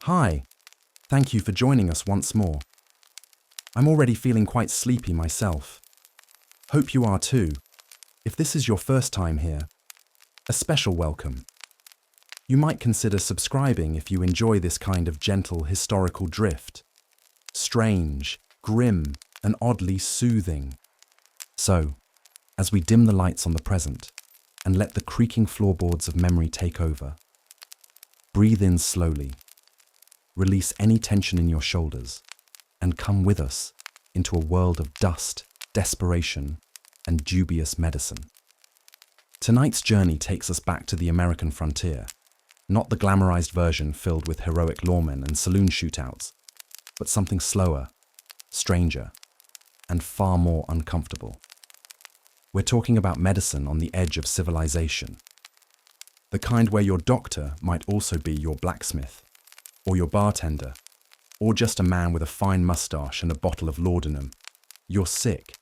Hi, thank you for joining us once more. I'm already feeling quite sleepy myself. Hope you are too. If this is your first time here, a special welcome. You might consider subscribing if you enjoy this kind of gentle historical drift. Strange, grim, and oddly soothing. So, as we dim the lights on the present and let the creaking floorboards of memory take over, breathe in slowly, release any tension in your shoulders, and come with us into a world of dust, desperation, and dubious medicine. Tonight's journey takes us back to the American frontier, not the glamorized version filled with heroic lawmen and saloon shootouts, but something slower, stranger, and far more uncomfortable. We're talking about medicine on the edge of civilization. The kind where your doctor might also be your blacksmith, or your bartender, or just a man with a fine mustache and a bottle of laudanum. You're sick.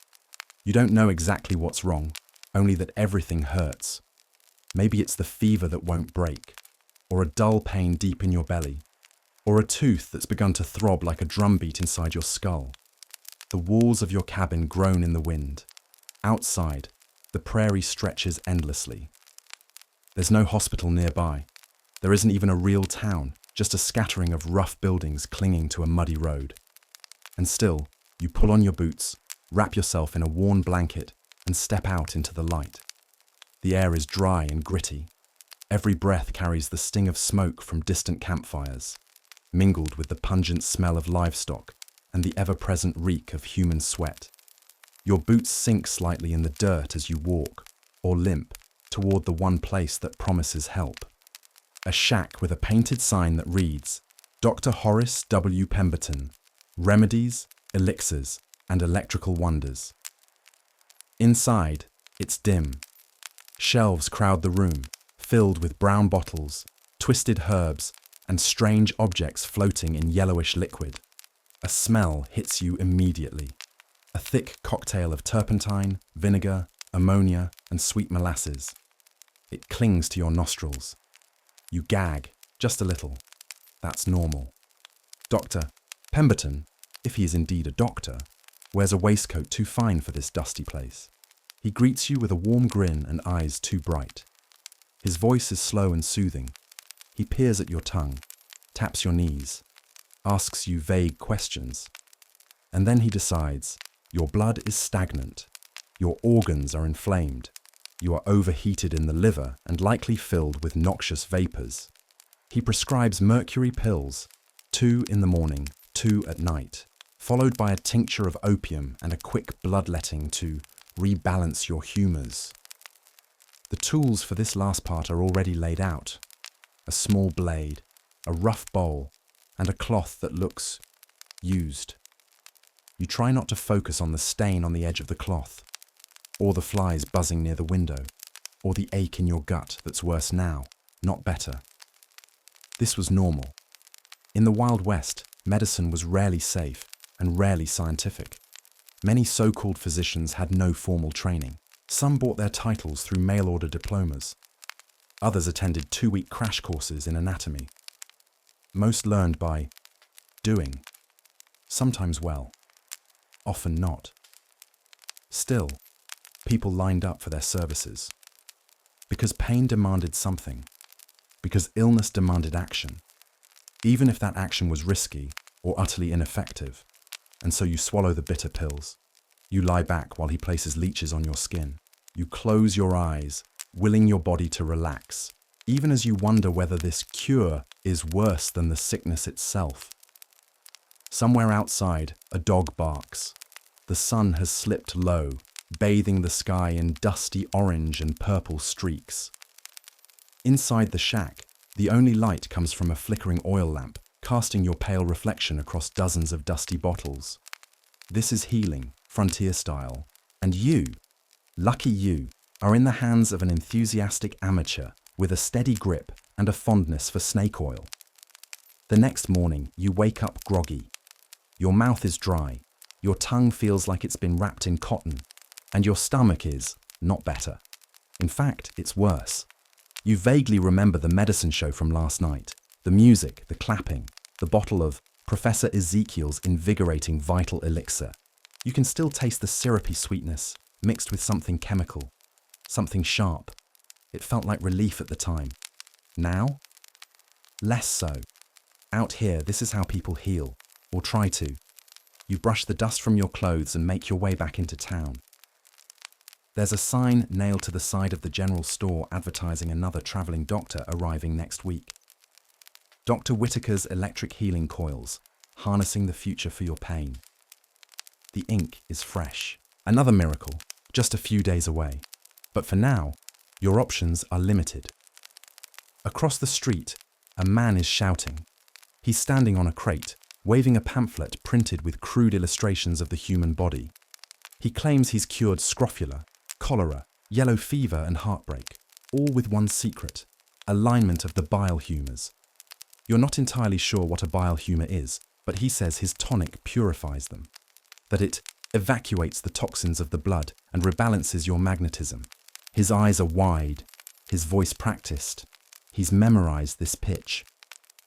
You don't know exactly what's wrong, only that everything hurts. Maybe it's the fever that won't break, or a dull pain deep in your belly, or a tooth that's begun to throb like a drumbeat inside your skull. The walls of your cabin groan in the wind. Outside, the prairie stretches endlessly. There's no hospital nearby. There isn't even a real town, just a scattering of rough buildings clinging to a muddy road. And still, you pull on your boots, wrap yourself in a worn blanket, and step out into the light. The air is dry and gritty. Every breath carries the sting of smoke from distant campfires, mingled with the pungent smell of livestock and the ever-present reek of human sweat. Your boots sink slightly in the dirt as you walk, or limp, toward the one place that promises help. A shack with a painted sign that reads, Dr. Horace W. Pemberton, Remedies, Elixirs, and Electrical Wonders. Inside, it's dim. Shelves crowd the room, filled with brown bottles, twisted herbs, and strange objects floating in yellowish liquid. A smell hits you immediately. A thick cocktail of turpentine, vinegar, ammonia, and sweet molasses. It clings to your nostrils. You gag, just a little. That's normal. Dr. Pemberton, if he is indeed a doctor, wears a waistcoat too fine for this dusty place. He greets you with a warm grin and eyes too bright. His voice is slow and soothing. He peers at your tongue, taps your knees, asks you vague questions. And then he decides, your blood is stagnant, your organs are inflamed, you are overheated in the liver and likely filled with noxious vapors. He prescribes mercury pills, 2 in the morning, 2 at night, followed by a tincture of opium and a quick bloodletting to rebalance your humors. The tools for this last part are already laid out. A small blade, a rough bowl, and a cloth that looks used. You try not to focus on the stain on the edge of the cloth, or the flies buzzing near the window, or the ache in your gut that's worse now, not better. This was normal. In the Wild West, medicine was rarely safe and rarely scientific. Many so-called physicians had no formal training. Some bought their titles through mail-order diplomas. Others attended 2-week crash courses in anatomy. Most learned by doing, sometimes well, often not. Still, people lined up for their services. Because pain demanded something, because illness demanded action, even if that action was risky or utterly ineffective, and so you swallow the bitter pills. You lie back while he places leeches on your skin. You close your eyes, willing your body to relax, even as you wonder whether this cure is worse than the sickness itself. Somewhere outside, a dog barks. The sun has slipped low, bathing the sky in dusty orange and purple streaks. Inside the shack, the only light comes from a flickering oil lamp, casting your pale reflection across dozens of dusty bottles. This is healing, frontier style, and you, lucky you, are in the hands of an enthusiastic amateur with a steady grip and a fondness for snake oil. The next morning, you wake up groggy. Your mouth is dry, your tongue feels like it's been wrapped in cotton, and your stomach is not better. In fact, it's worse. You vaguely remember the medicine show from last night, the music, the clapping, the bottle of Professor Ezekiel's invigorating vital elixir. You can still taste the syrupy sweetness mixed with something chemical, something sharp. It felt like relief at the time. Now? Less so. Out here, this is how people heal, or try to. You brush the dust from your clothes and make your way back into town. There's a sign nailed to the side of the general store advertising another travelling doctor arriving next week. Dr. Whitaker's electric healing coils, harnessing the future for your pain. The ink is fresh. Another miracle, just a few days away. But for now, your options are limited. Across the street, a man is shouting. He's standing on a crate, waving a pamphlet printed with crude illustrations of the human body. He claims he's cured scrofula, cholera, yellow fever and heartbreak, all with one secret, alignment of the bile humours. You're not entirely sure what a bile humour is, but he says his tonic purifies them, that it evacuates the toxins of the blood and rebalances your magnetism. His eyes are wide, his voice practiced. He's memorised this pitch.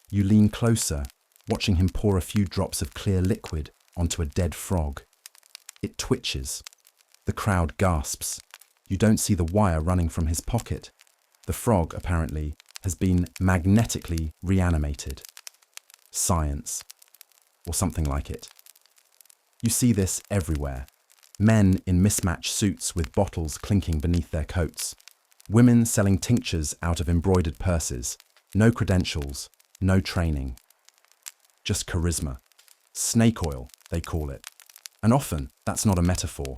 You lean closer, watching him pour a few drops of clear liquid onto a dead frog. It twitches. The crowd gasps. You don't see the wire running from his pocket. The frog, apparently, has been magnetically reanimated. Science. Or something like it. You see this everywhere. Men in mismatched suits with bottles clinking beneath their coats. Women selling tinctures out of embroidered purses. No credentials, no training. Just charisma. Snake oil, they call it. And often, that's not a metaphor.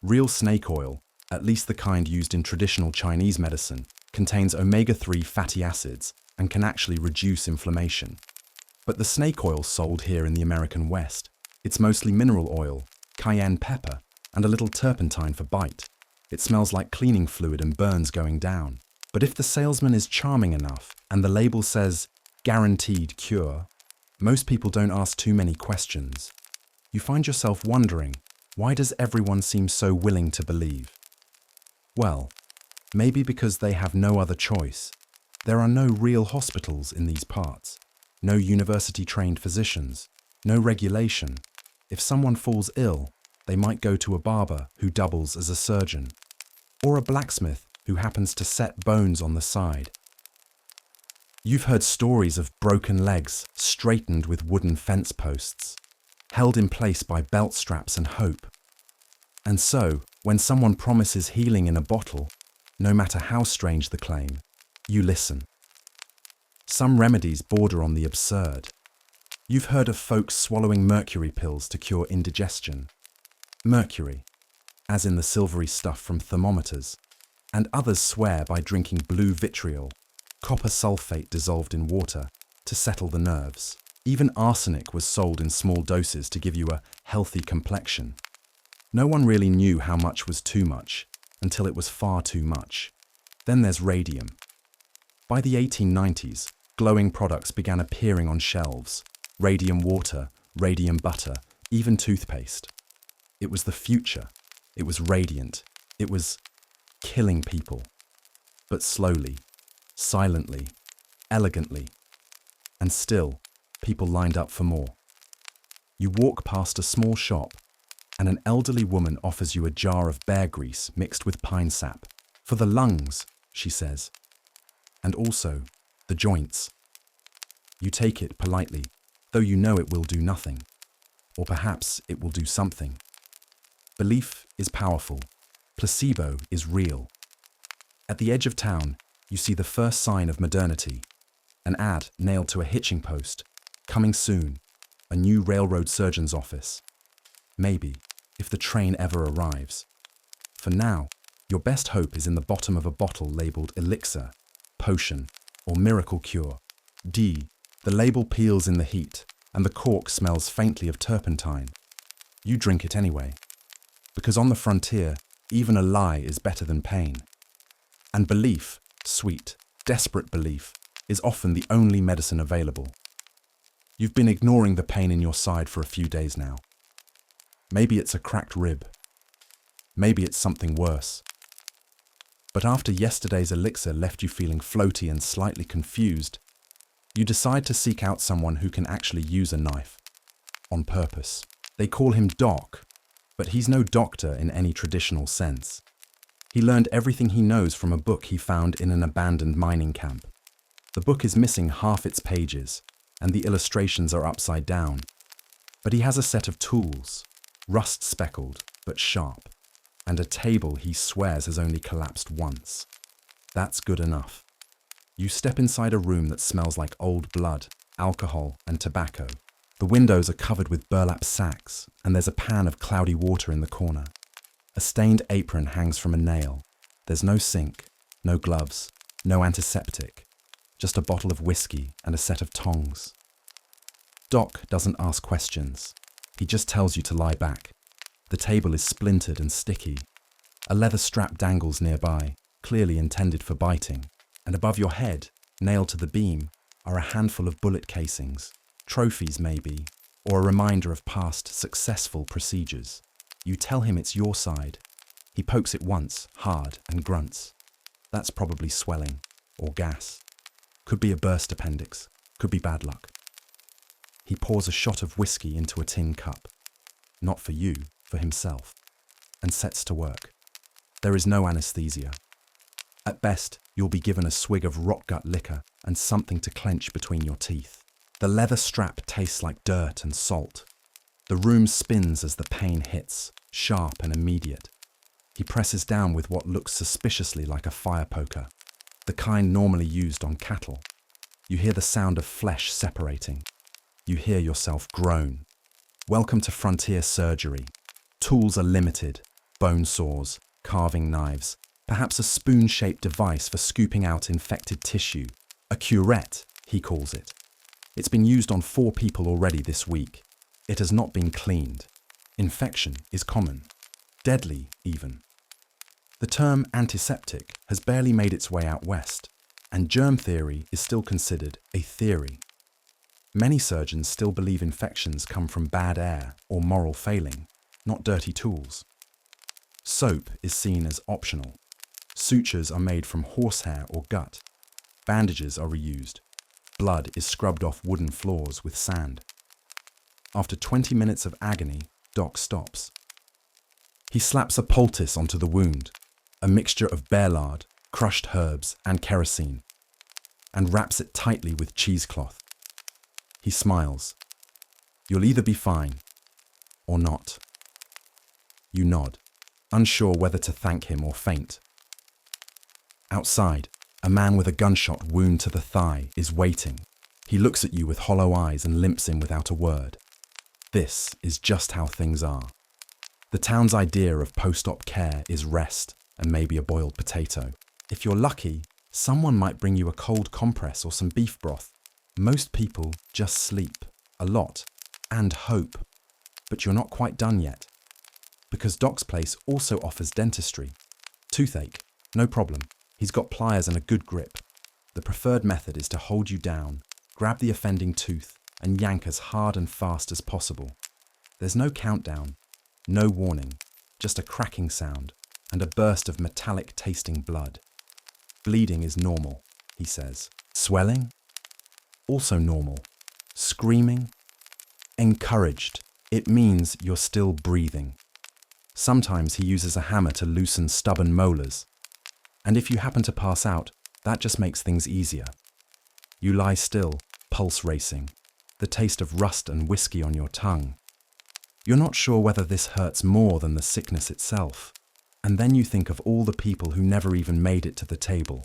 Real snake oil, at least the kind used in traditional Chinese medicine, contains omega-3 fatty acids and can actually reduce inflammation. But the snake oil sold here in the American West, it's mostly mineral oil, cayenne pepper, and a little turpentine for bite. It smells like cleaning fluid and burns going down. But if the salesman is charming enough and the label says, guaranteed cure, most people don't ask too many questions. You find yourself wondering, why does everyone seem so willing to believe? Well, maybe because they have no other choice. There are no real hospitals in these parts, no university-trained physicians, no regulation. If someone falls ill, they might go to a barber who doubles as a surgeon, or a blacksmith who happens to set bones on the side. You've heard stories of broken legs straightened with wooden fence posts, held in place by belt straps and hope. And so, when someone promises healing in a bottle, no matter how strange the claim, you listen. Some remedies border on the absurd. You've heard of folks swallowing mercury pills to cure indigestion. Mercury, as in the silvery stuff from thermometers, and others swear by drinking blue vitriol, copper sulfate dissolved in water, to settle the nerves. Even arsenic was sold in small doses to give you a healthy complexion. No one really knew how much was too much, until it was far too much. Then there's radium. By the 1890s, glowing products began appearing on shelves. Radium water, radium butter, even toothpaste. It was the future. It was radiant. It was killing people. But slowly, silently, elegantly. And still, people lined up for more. You walk past a small shop, and an elderly woman offers you a jar of bear grease mixed with pine sap. For the lungs, she says. And also, the joints. You take it politely, though you know it will do nothing. Or perhaps it will do something. Belief is powerful. Placebo is real. At the edge of town, you see the first sign of modernity. An ad nailed to a hitching post. Coming soon. A new railroad surgeon's office. Maybe, if the train ever arrives. For now, your best hope is in the bottom of a bottle labelled elixir, potion, or miracle cure. The label peels in the heat, and the cork smells faintly of turpentine. You drink it anyway. Because on the frontier, even a lie is better than pain. And belief, sweet, desperate belief, is often the only medicine available. You've been ignoring the pain in your side for a few days now. Maybe it's a cracked rib. Maybe it's something worse. But after yesterday's elixir left you feeling floaty and slightly confused, You decide to seek out someone who can actually use a knife. On purpose. They call him Doc, but he's no doctor in any traditional sense. He learned everything he knows from a book he found in an abandoned mining camp. The book is missing half its pages, and the illustrations are upside down. But he has a set of tools, rust-speckled but sharp, and a table he swears has only collapsed once. That's good enough. You step inside a room that smells like old blood, alcohol, and tobacco. The windows are covered with burlap sacks, and there's a pan of cloudy water in the corner. A stained apron hangs from a nail. There's no sink, no gloves, no antiseptic, just a bottle of whiskey and a set of tongs. Doc doesn't ask questions. He just tells you to lie back. The table is splintered and sticky. A leather strap dangles nearby, clearly intended for biting, and above your head, nailed to the beam, are a handful of bullet casings, trophies maybe, or a reminder of past successful procedures. You tell him it's your side. He pokes it once, hard, and grunts. That's probably swelling, or gas. Could be a burst appendix, could be bad luck. He pours a shot of whiskey into a tin cup. Not for you, for himself, and sets to work. There is no anesthesia. At best, you'll be given a swig of rot-gut liquor and something to clench between your teeth. The leather strap tastes like dirt and salt. The room spins as the pain hits, sharp and immediate. He presses down with what looks suspiciously like a fire poker, the kind normally used on cattle. You hear the sound of flesh separating. You hear yourself groan. Welcome to frontier surgery. Tools are limited, bone saws, carving knives, perhaps a spoon-shaped device for scooping out infected tissue. A curette, he calls it. It's been used on 4 people already this week. It has not been cleaned. Infection is common. Deadly, even. The term antiseptic has barely made its way out west, and germ theory is still considered a theory. Many surgeons still believe infections come from bad air or moral failing, not dirty tools. Soap is seen as optional. Sutures are made from horsehair or gut. Bandages are reused. Blood is scrubbed off wooden floors with sand. After 20 minutes of agony, Doc stops. He slaps a poultice onto the wound, a mixture of bear lard, crushed herbs, and kerosene, and wraps it tightly with cheesecloth. He smiles. You'll either be fine, or not. You nod, unsure whether to thank him or faint. Outside, a man with a gunshot wound to the thigh is waiting. He looks at you with hollow eyes and limps in without a word. This is just how things are. The town's idea of post-op care is rest and maybe a boiled potato. If you're lucky, someone might bring you a cold compress or some beef broth. Most people just sleep, a lot, and hope. But you're not quite done yet. Because Doc's place also offers dentistry. Toothache, no problem. He's got pliers and a good grip. The preferred method is to hold you down, grab the offending tooth, and yank as hard and fast as possible. There's no countdown, no warning, just a cracking sound and a burst of metallic tasting blood. Bleeding is normal, he says. Swelling? Also normal. Screaming? Encouraged. It means you're still breathing. Sometimes he uses a hammer to loosen stubborn molars. And if you happen to pass out, that just makes things easier. You lie still, pulse racing, the taste of rust and whiskey on your tongue. You're not sure whether this hurts more than the sickness itself. And then you think of all the people who never even made it to the table,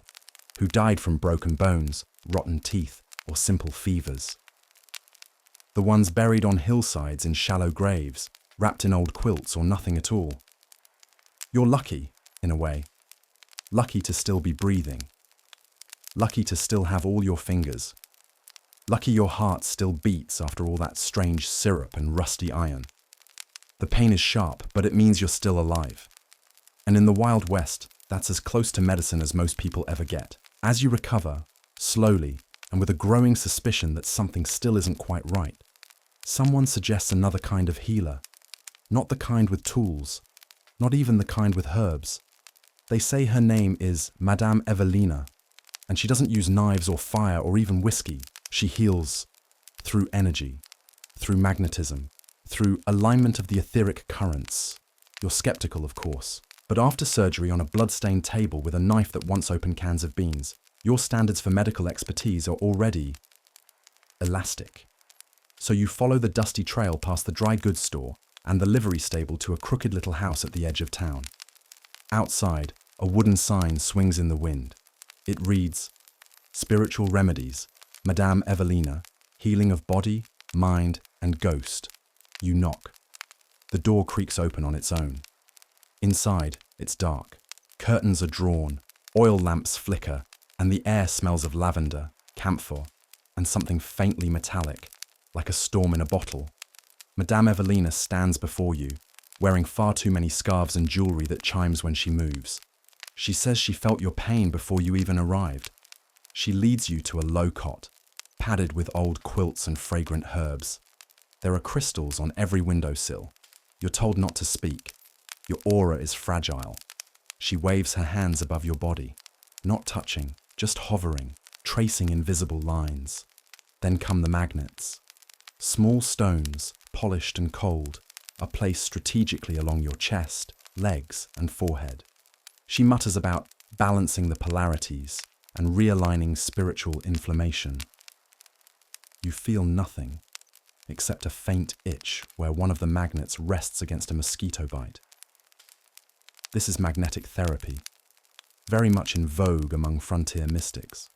who died from broken bones, rotten teeth, or simple fevers. The ones buried on hillsides in shallow graves, wrapped in old quilts or nothing at all. You're lucky, in a way. Lucky to still be breathing. Lucky to still have all your fingers. Lucky your heart still beats after all that strange syrup and rusty iron. The pain is sharp, but it means you're still alive. And in the Wild West, that's as close to medicine as most people ever get. As you recover, slowly, and with a growing suspicion that something still isn't quite right, someone suggests another kind of healer. Not the kind with tools, not even the kind with herbs. They say her name is Madame Evelina, and she doesn't use knives or fire or even whiskey. She heals through energy, through magnetism, through alignment of the etheric currents. You're skeptical, of course, but after surgery on a blood-stained table with a knife that once opened cans of beans, your standards for medical expertise are already elastic. So you follow the dusty trail past the dry goods store and the livery stable to a crooked little house at the edge of town. Outside, a wooden sign swings in the wind. It reads, "Spiritual Remedies, Madame Evelina, Healing of Body, Mind and Ghost." You knock. The door creaks open on its own. Inside, it's dark. Curtains are drawn, oil lamps flicker, and the air smells of lavender, camphor, and something faintly metallic, like a storm in a bottle. Madame Evelina stands before you, wearing far too many scarves and jewelry that chimes when she moves. She says she felt your pain before you even arrived. She leads you to a low cot, padded with old quilts and fragrant herbs. There are crystals on every windowsill. You're told not to speak. Your aura is fragile. She waves her hands above your body, not touching, just hovering, tracing invisible lines. Then come the magnets. Small stones, polished and cold, are placed strategically along your chest, legs, and forehead. She mutters about balancing the polarities and realigning spiritual inflammation. You feel nothing, except a faint itch where one of the magnets rests against a mosquito bite. This is magnetic therapy, very much in vogue among frontier mystics.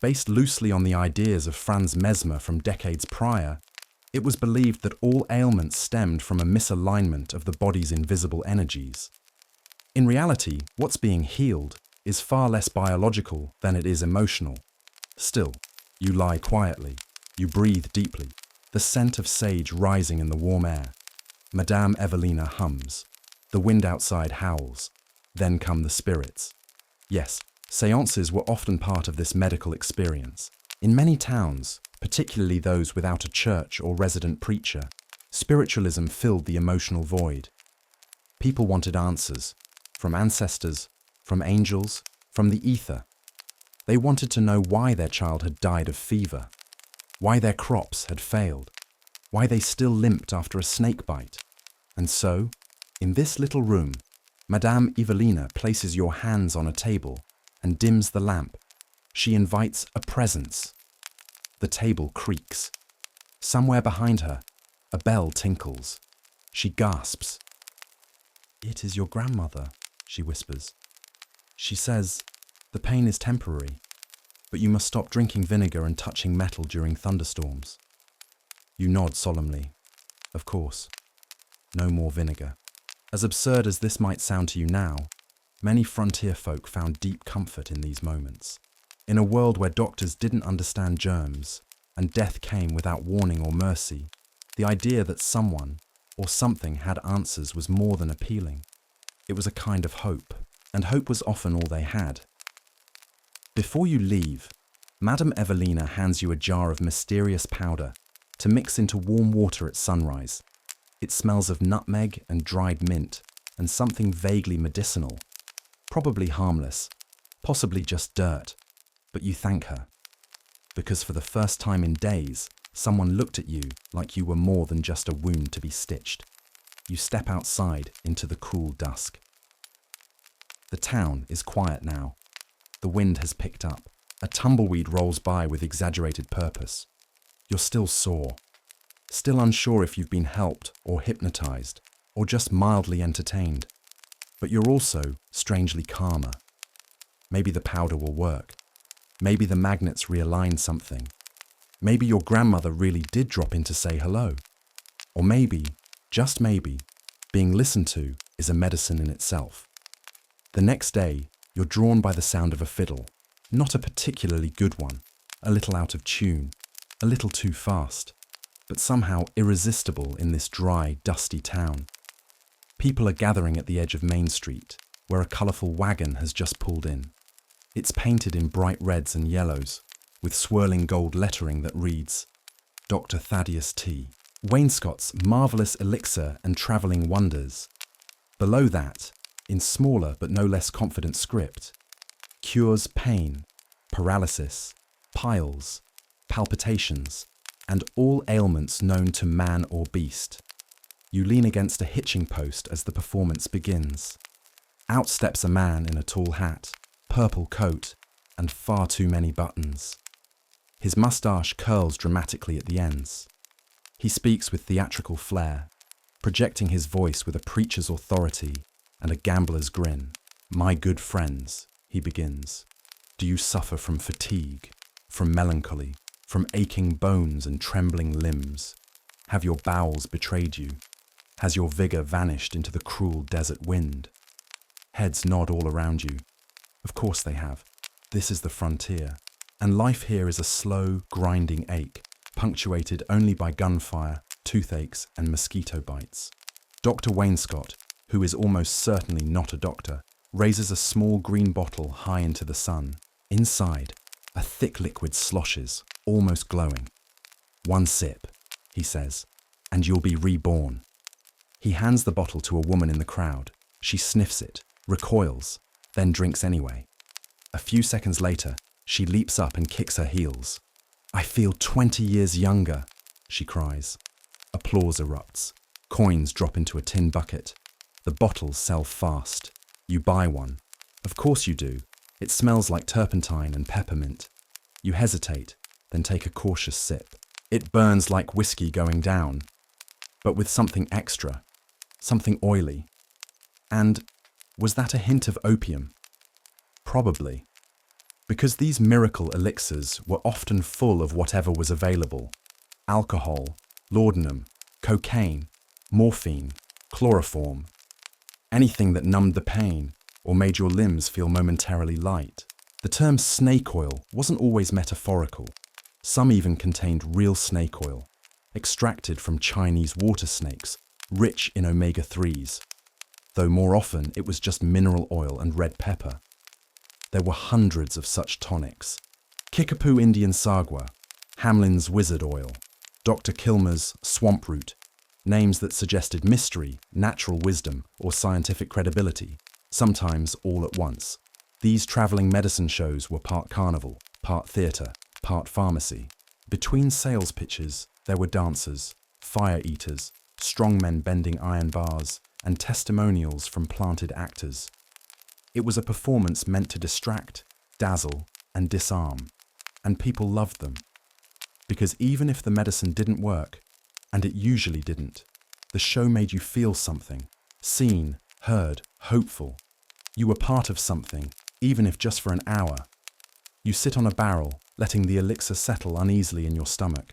Based loosely on the ideas of Franz Mesmer from decades prior, it was believed that all ailments stemmed from a misalignment of the body's invisible energies. In reality, what's being healed is far less biological than it is emotional. Still, you lie quietly, you breathe deeply, the scent of sage rising in the warm air. Madame Evelina hums. The wind outside howls. Then come the spirits. Yes, seances were often part of this medical experience. In many towns, particularly those without a church or resident preacher, spiritualism filled the emotional void. People wanted answers, from ancestors, from angels, from the ether. They wanted to know why their child had died of fever, why their crops had failed, why they still limped after a snake bite. And so, in this little room, Madame Evelina places your hands on a table and dims the lamp. She invites a presence. The table creaks. Somewhere behind her, a bell tinkles. She gasps. "It is your grandmother," she whispers. She says, "The pain is temporary, but you must stop drinking vinegar and touching metal during thunderstorms." You nod solemnly. Of course. No more vinegar. As absurd as this might sound to you now, many frontier folk found deep comfort in these moments. In a world where doctors didn't understand germs, and death came without warning or mercy, the idea that someone or something had answers was more than appealing. It was a kind of hope, and hope was often all they had. Before you leave, Madame Evelina hands you a jar of mysterious powder to mix into warm water at sunrise. It smells of nutmeg and dried mint, and something vaguely medicinal. Probably harmless, possibly just dirt, but you thank her. Because for the first time in days, someone looked at you like you were more than just a wound to be stitched. You step outside into the cool dusk. The town is quiet now. The wind has picked up. A tumbleweed rolls by with exaggerated purpose. You're still sore. Still unsure if you've been helped or hypnotized, or just mildly entertained. But you're also strangely calmer. Maybe the powder will work. Maybe the magnets realign something. Maybe your grandmother really did drop in to say hello. Or maybe, just maybe, being listened to is a medicine in itself. The next day, you're drawn by the sound of a fiddle. Not a particularly good one, a little out of tune, a little too fast, but somehow irresistible in this dry, dusty town. People are gathering at the edge of Main Street, where a colourful wagon has just pulled in. It's painted in bright reds and yellows, with swirling gold lettering that reads, Dr. Thaddeus T. Wainscot's Marvellous Elixir and Travelling Wonders. Below that, in smaller but no less confident script, cures pain, paralysis, piles, palpitations, and all ailments known to man or beast. You lean against a hitching post as the performance begins. Out steps a man in a tall hat, purple coat, and far too many buttons. His moustache curls dramatically at the ends. He speaks with theatrical flair, projecting his voice with a preacher's authority and a gambler's grin. "My good friends," he begins, "do you suffer from fatigue, from melancholy, from aching bones and trembling limbs? Have your bowels betrayed you? Has your vigor vanished into the cruel desert wind?" Heads nod all around you. Of course they have. This is the frontier, and life here is a slow, grinding ache, punctuated only by gunfire, toothaches, and mosquito bites. Dr. Wainscott, who is almost certainly not a doctor, raises a small green bottle high into the sun. Inside, a thick liquid sloshes, almost glowing. "One sip," he says, "and you'll be reborn." He hands the bottle to a woman in the crowd. She sniffs it, recoils, then drinks anyway. A few seconds later, she leaps up and kicks her heels. "I feel 20 years younger," she cries. Applause erupts. Coins drop into a tin bucket. The bottles sell fast. You buy one. Of course you do. It smells like turpentine and peppermint. You hesitate, then take a cautious sip. It burns like whiskey going down, but with something extra, something oily. And was that a hint of opium? Probably. Because these miracle elixirs were often full of whatever was available: alcohol, laudanum, cocaine, morphine, chloroform, anything that numbed the pain or made your limbs feel momentarily light. The term snake oil wasn't always metaphorical. Some even contained real snake oil, extracted from Chinese water snakes, rich in omega-3s, though more often it was just mineral oil and red pepper. There were hundreds of such tonics: Kickapoo Indian Sagwa, Hamlin's Wizard Oil, Dr. Kilmer's Swamp Root, names that suggested mystery, natural wisdom, or scientific credibility, sometimes all at once. These traveling medicine shows were part carnival, part theatre, part pharmacy. Between sales pitches, there were dancers, fire eaters, strongmen bending iron bars, and testimonials from planted actors. It was a performance meant to distract, dazzle, and disarm, and people loved them. Because even if the medicine didn't work, and it usually didn't, the show made you feel something: seen, heard, hopeful. You were part of something, even if just for an hour. You sit on a barrel, letting the elixir settle uneasily in your stomach.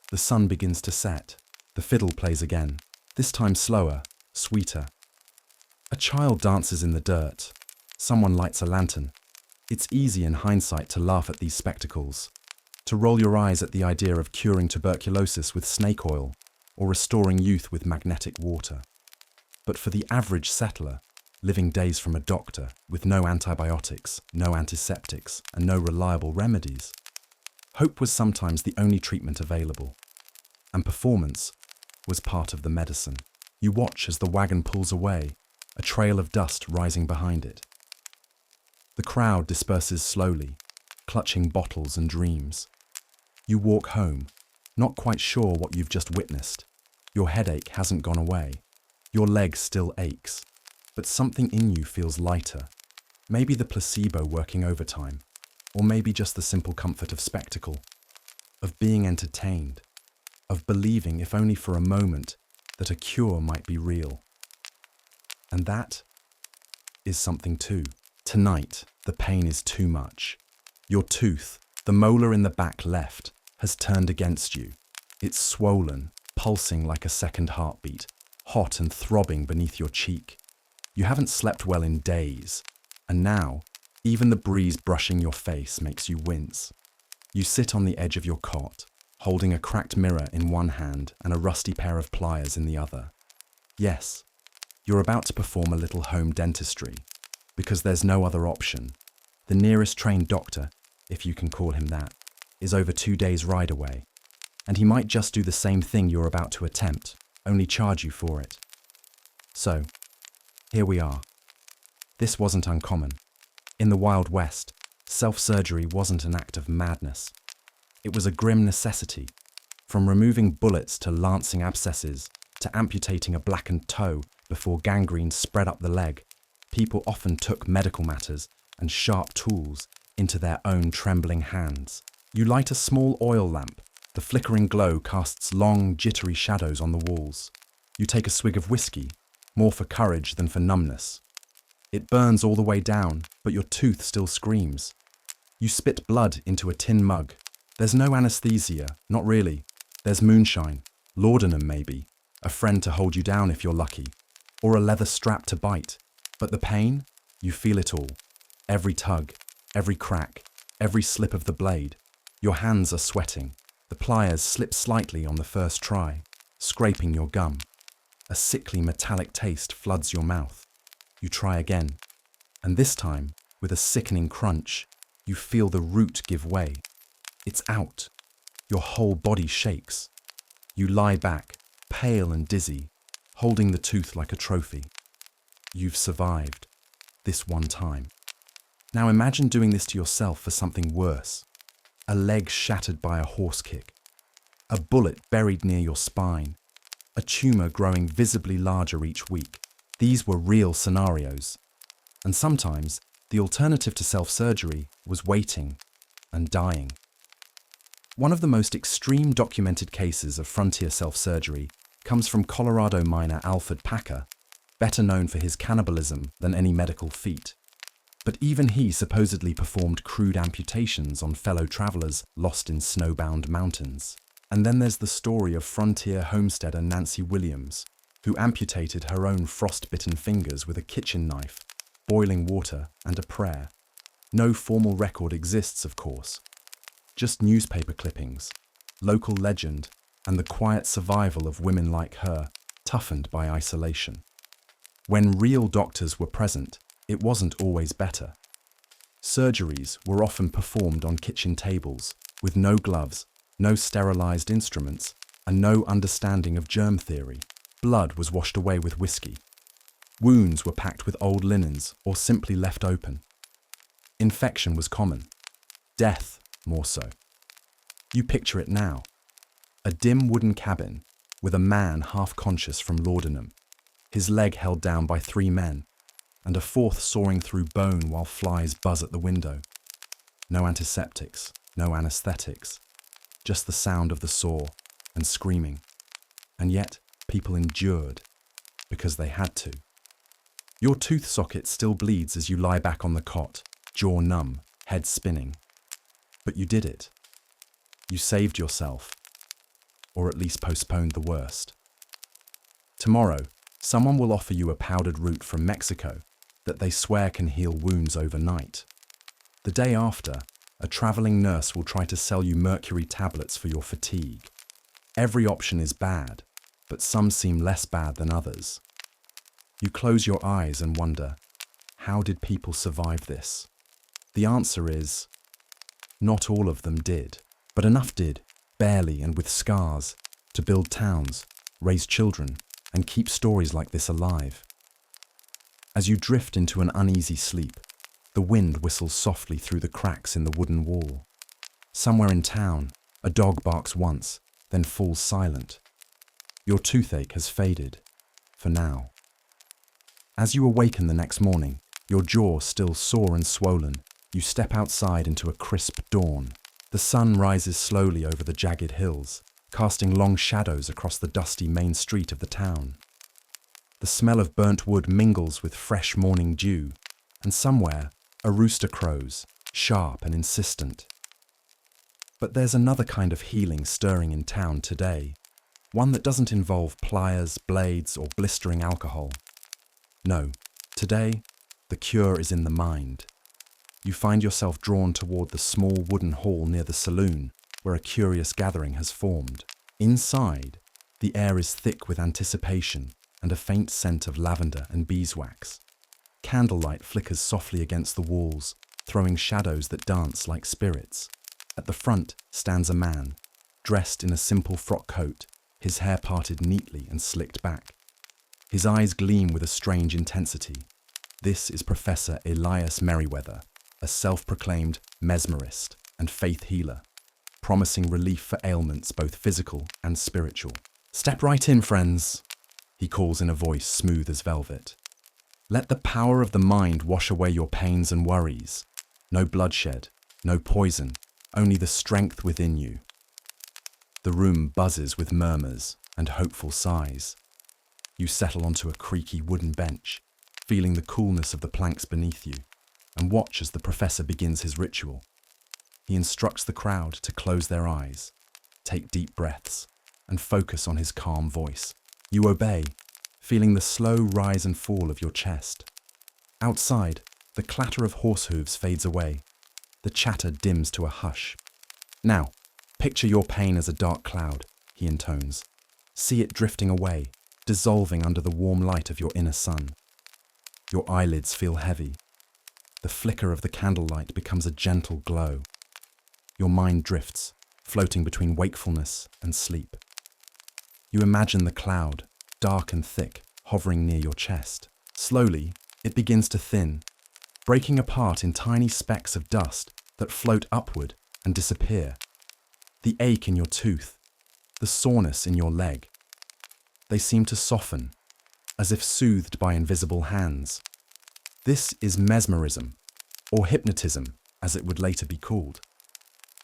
The sun begins to set. The fiddle plays again, this time slower, sweeter. A child dances in the dirt. Someone lights a lantern. It's easy in hindsight to laugh at these spectacles, to roll your eyes at the idea of curing tuberculosis with snake oil or restoring youth with magnetic water. But for the average settler, living days from a doctor with no antibiotics, no antiseptics, and no reliable remedies, hope was sometimes the only treatment available. And performance was part of the medicine. You watch as the wagon pulls away, a trail of dust rising behind it. The crowd disperses slowly, clutching bottles and dreams. You walk home, not quite sure what you've just witnessed. Your headache hasn't gone away. Your leg still aches, but something in you feels lighter. Maybe the placebo working overtime, or maybe just the simple comfort of spectacle, of being entertained, of believing, if only for a moment, that a cure might be real. And that is something too. Tonight, the pain is too much. Your tooth, the molar in the back left, has turned against you. It's swollen, pulsing like a second heartbeat, hot and throbbing beneath your cheek. You haven't slept well in days, and now, even the breeze brushing your face makes you wince. You sit on the edge of your cot, holding a cracked mirror in one hand and a rusty pair of pliers in the other. Yes, you're about to perform a little home dentistry, because there's no other option. The nearest trained doctor, if you can call him that, is over 2 days' ride away, and he might just do the same thing you're about to attempt, only charge you for it. So, here we are. This wasn't uncommon. In the Wild West, self-surgery wasn't an act of madness. It was a grim necessity. From removing bullets to lancing abscesses to amputating a blackened toe before gangrene spread up the leg, people often took medical matters and sharp tools into their own trembling hands. You light a small oil lamp. The flickering glow casts long, jittery shadows on the walls. You take a swig of whiskey, more for courage than for numbness. It burns all the way down, but your tooth still screams. You spit blood into a tin mug. There's no anesthesia, not really. There's moonshine, laudanum maybe, a friend to hold you down if you're lucky, or a leather strap to bite. But the pain? You feel it all. Every tug, every crack, every slip of the blade. Your hands are sweating. The pliers slip slightly on the first try, scraping your gum. A sickly metallic taste floods your mouth. You try again, and this time, with a sickening crunch, you feel the root give way. It's out. Your whole body shakes. You lie back, pale and dizzy, holding the tooth like a trophy. You've survived. This one time. Now imagine doing this to yourself for something worse. A leg shattered by a horse kick. A bullet buried near your spine. A tumor growing visibly larger each week. These were real scenarios. And sometimes, the alternative to self-surgery was waiting and dying. One of the most extreme documented cases of frontier self-surgery comes from Colorado miner Alfred Packer, better known for his cannibalism than any medical feat. But even he supposedly performed crude amputations on fellow travelers lost in snowbound mountains. And then there's the story of frontier homesteader Nancy Williams, who amputated her own frost-bitten fingers with a kitchen knife, boiling water, and a prayer. No formal record exists, of course. Just newspaper clippings, local legend, and the quiet survival of women like her, toughened by isolation. When real doctors were present, it wasn't always better. Surgeries were often performed on kitchen tables, with no gloves, no sterilized instruments, and no understanding of germ theory. Blood was washed away with whiskey. Wounds were packed with old linens or simply left open. Infection was common. Death, more so. You picture it now. A dim wooden cabin with a man half conscious from laudanum, his leg held down by 3 men, and a fourth sawing through bone while flies buzz at the window. No antiseptics, no anesthetics, just the sound of the saw and screaming. And yet, people endured because they had to. Your tooth socket still bleeds as you lie back on the cot, jaw numb, head spinning. But you did it. You saved yourself, or at least postponed the worst. Tomorrow, someone will offer you a powdered root from Mexico that they swear can heal wounds overnight. The day after, a traveling nurse will try to sell you mercury tablets for your fatigue. Every option is bad, but some seem less bad than others. You close your eyes and wonder, how did people survive this? The answer is, not all of them did, but enough did, barely and with scars, to build towns, raise children, and keep stories like this alive. As you drift into an uneasy sleep, the wind whistles softly through the cracks in the wooden wall. Somewhere in town, a dog barks once, then falls silent. Your toothache has faded, for now. As you awaken the next morning, your jaw still sore and swollen, you step outside into a crisp dawn. The sun rises slowly over the jagged hills, casting long shadows across the dusty main street of the town. The smell of burnt wood mingles with fresh morning dew, and somewhere, a rooster crows, sharp and insistent. But there's another kind of healing stirring in town today, one that doesn't involve pliers, blades, or blistering alcohol. No, today, the cure is in the mind. You find yourself drawn toward the small wooden hall near the saloon, where a curious gathering has formed. Inside, the air is thick with anticipation and a faint scent of lavender and beeswax. Candlelight flickers softly against the walls, throwing shadows that dance like spirits. At the front stands a man, dressed in a simple frock coat, his hair parted neatly and slicked back. His eyes gleam with a strange intensity. This is Professor Elias Merriweather, a self-proclaimed mesmerist and faith healer. promising relief for ailments both physical and spiritual. "Step right in, friends," he calls in a voice smooth as velvet. "Let the power of the mind wash away your pains and worries. No bloodshed, no poison, only the strength within you." The room buzzes with murmurs and hopeful sighs. You settle onto a creaky wooden bench, feeling the coolness of the planks beneath you, and watch as the professor begins his ritual. He instructs the crowd to close their eyes, take deep breaths, and focus on his calm voice. You obey, feeling the slow rise and fall of your chest. Outside, the clatter of horse hooves fades away. The chatter dims to a hush. "Now, picture your pain as a dark cloud," he intones. "See it drifting away, dissolving under the warm light of your inner sun." Your eyelids feel heavy. The flicker of the candlelight becomes a gentle glow. Your mind drifts, floating between wakefulness and sleep. You imagine the cloud, dark and thick, hovering near your chest. Slowly, it begins to thin, breaking apart in tiny specks of dust that float upward and disappear. The ache in your tooth, the soreness in your leg, they seem to soften, as if soothed by invisible hands. This is mesmerism, or hypnotism, as it would later be called.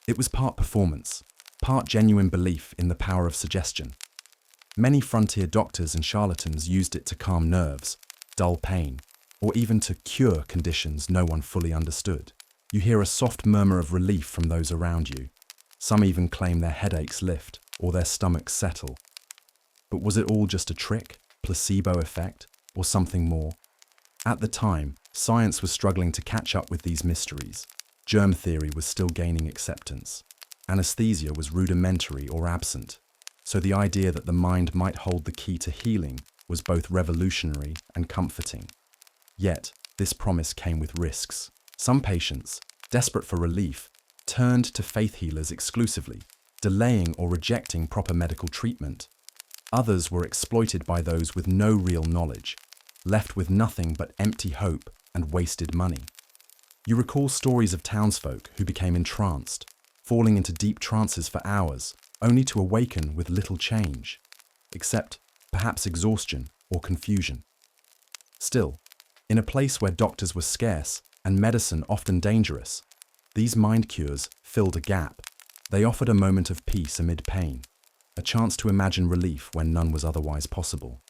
It was part performance, part genuine belief in the power of suggestion. Many frontier doctors and charlatans used it to calm nerves, dull pain, or even to cure conditions no one fully understood. You hear a soft murmur of relief from those around you. Some even claim their headaches lift or their stomachs settle. But was it all just a trick, placebo effect, or something more? At the time, science was struggling to catch up with these mysteries. Germ theory was still gaining acceptance. Anesthesia was rudimentary or absent. So the idea that the mind might hold the key to healing was both revolutionary and comforting. Yet, this promise came with risks. Some patients, desperate for relief, turned to faith healers exclusively, delaying or rejecting proper medical treatment. Others were exploited by those with no real knowledge, left with nothing but empty hope and wasted money. You recall stories of townsfolk who became entranced, falling into deep trances for hours, only to awaken with little change, except perhaps exhaustion or confusion. Still, in a place where doctors were scarce and medicine often dangerous, these mind cures filled a gap. They offered a moment of peace amid pain, a chance to imagine relief when none was otherwise possible.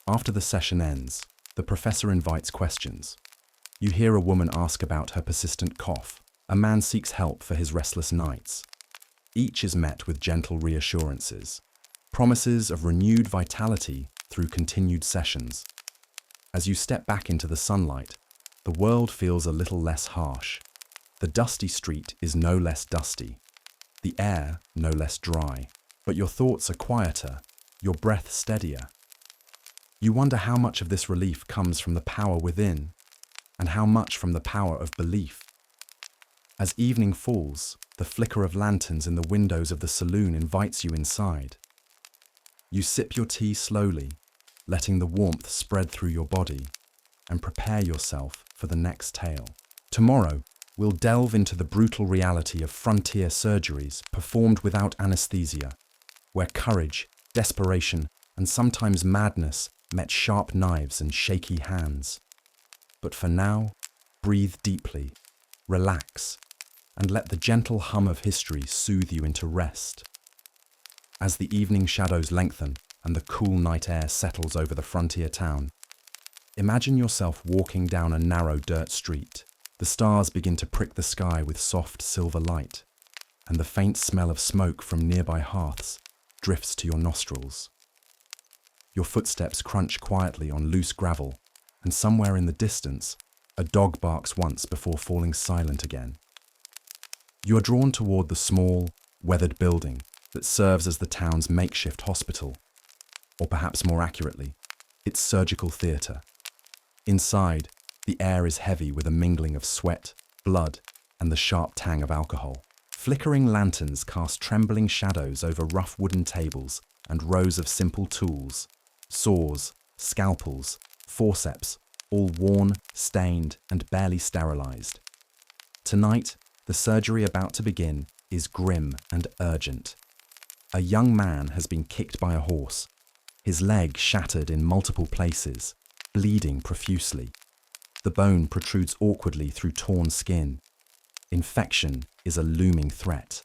After the session ends, the professor invites questions. You hear a woman ask about her persistent cough. A man seeks help for his restless nights. Each is met with gentle reassurances, promises of renewed vitality through continued sessions. As you step back into the sunlight, the world feels a little less harsh. The dusty street is no less dusty, the air no less dry, but your thoughts are quieter, your breath steadier. You wonder how much of this relief comes from the power within, and how much from the power of belief. As evening falls, the flicker of lanterns in the windows of the saloon invites you inside. You sip your tea slowly, letting the warmth spread through your body, and prepare yourself for the next tale. Tomorrow, we'll delve into the brutal reality of frontier surgeries performed without anesthesia, where courage, desperation, and sometimes madness met sharp knives and shaky hands. But for now, breathe deeply, relax, and let the gentle hum of history soothe you into rest. As the evening shadows lengthen and the cool night air settles over the frontier town, imagine yourself walking down a narrow dirt street. The stars begin to prick the sky with soft silver light, and the faint smell of smoke from nearby hearths drifts to your nostrils. Your footsteps crunch quietly on loose gravel, and somewhere in the distance, a dog barks once before falling silent again. You are drawn toward the small, weathered building that serves as the town's makeshift hospital, or perhaps more accurately, its surgical theatre. Inside, the air is heavy with a mingling of sweat, blood, and the sharp tang of alcohol. Flickering lanterns cast trembling shadows over rough wooden tables and rows of simple tools, saws, scalpels, forceps, all worn, stained, and barely sterilized. Tonight, the surgery about to begin is grim and urgent. A young man has been kicked by a horse, his leg shattered in multiple places, bleeding profusely. The bone protrudes awkwardly through torn skin. Infection is a looming threat.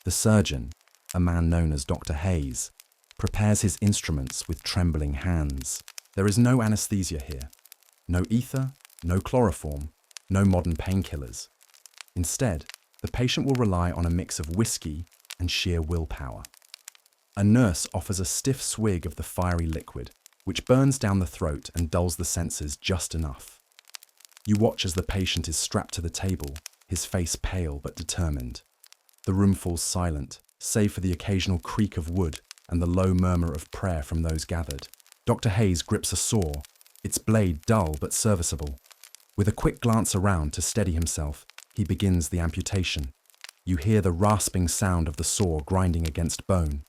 The surgeon, a man known as Dr. Hayes, prepares his instruments with trembling hands. There is no anesthesia here. No ether, no chloroform, no modern painkillers. Instead, the patient will rely on a mix of whiskey and sheer willpower. A nurse offers a stiff swig of the fiery liquid, which burns down the throat and dulls the senses just enough. You watch as the patient is strapped to the table, his face pale but determined. The room falls silent, save for the occasional creak of wood and the low murmur of prayer from those gathered. Dr. Hayes grips a saw, its blade dull but serviceable. With a quick glance around to steady himself, he begins the amputation. You hear the rasping sound of the saw grinding against bone.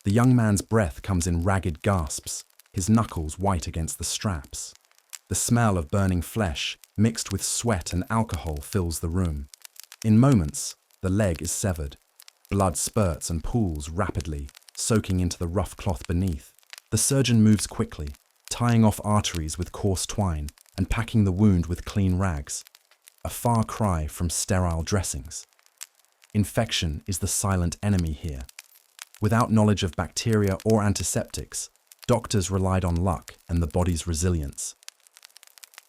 The young man's breath comes in ragged gasps, his knuckles white against the straps. The smell of burning flesh, mixed with sweat and alcohol, fills the room. In moments, the leg is severed. Blood spurts and pools rapidly, soaking into the rough cloth beneath. The surgeon moves quickly, tying off arteries with coarse twine and packing the wound with clean rags. A far cry from sterile dressings. Infection is the silent enemy here. Without knowledge of bacteria or antiseptics, doctors relied on luck and the body's resilience.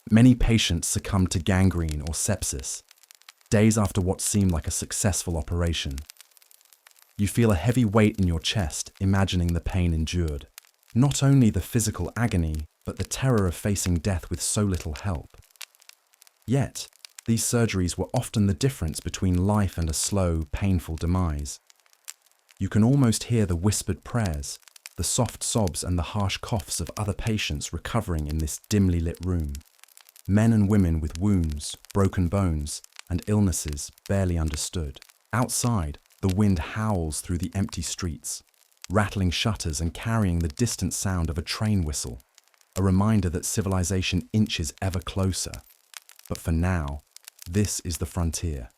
Many patients succumbed to gangrene or sepsis, days after what seemed like a successful operation. You feel a heavy weight in your chest, imagining the pain endured. Not only the physical agony, but the terror of facing death with so little help. Yet, these surgeries were often the difference between life and a slow, painful demise. You can almost hear the whispered prayers, the soft sobs and the harsh coughs of other patients recovering in this dimly lit room. Men and women with wounds, broken bones, and illnesses barely understood. Outside, the wind howls through the empty streets, rattling shutters and carrying the distant sound of a train whistle, a reminder that civilization inches ever closer. But for now, this is the frontier.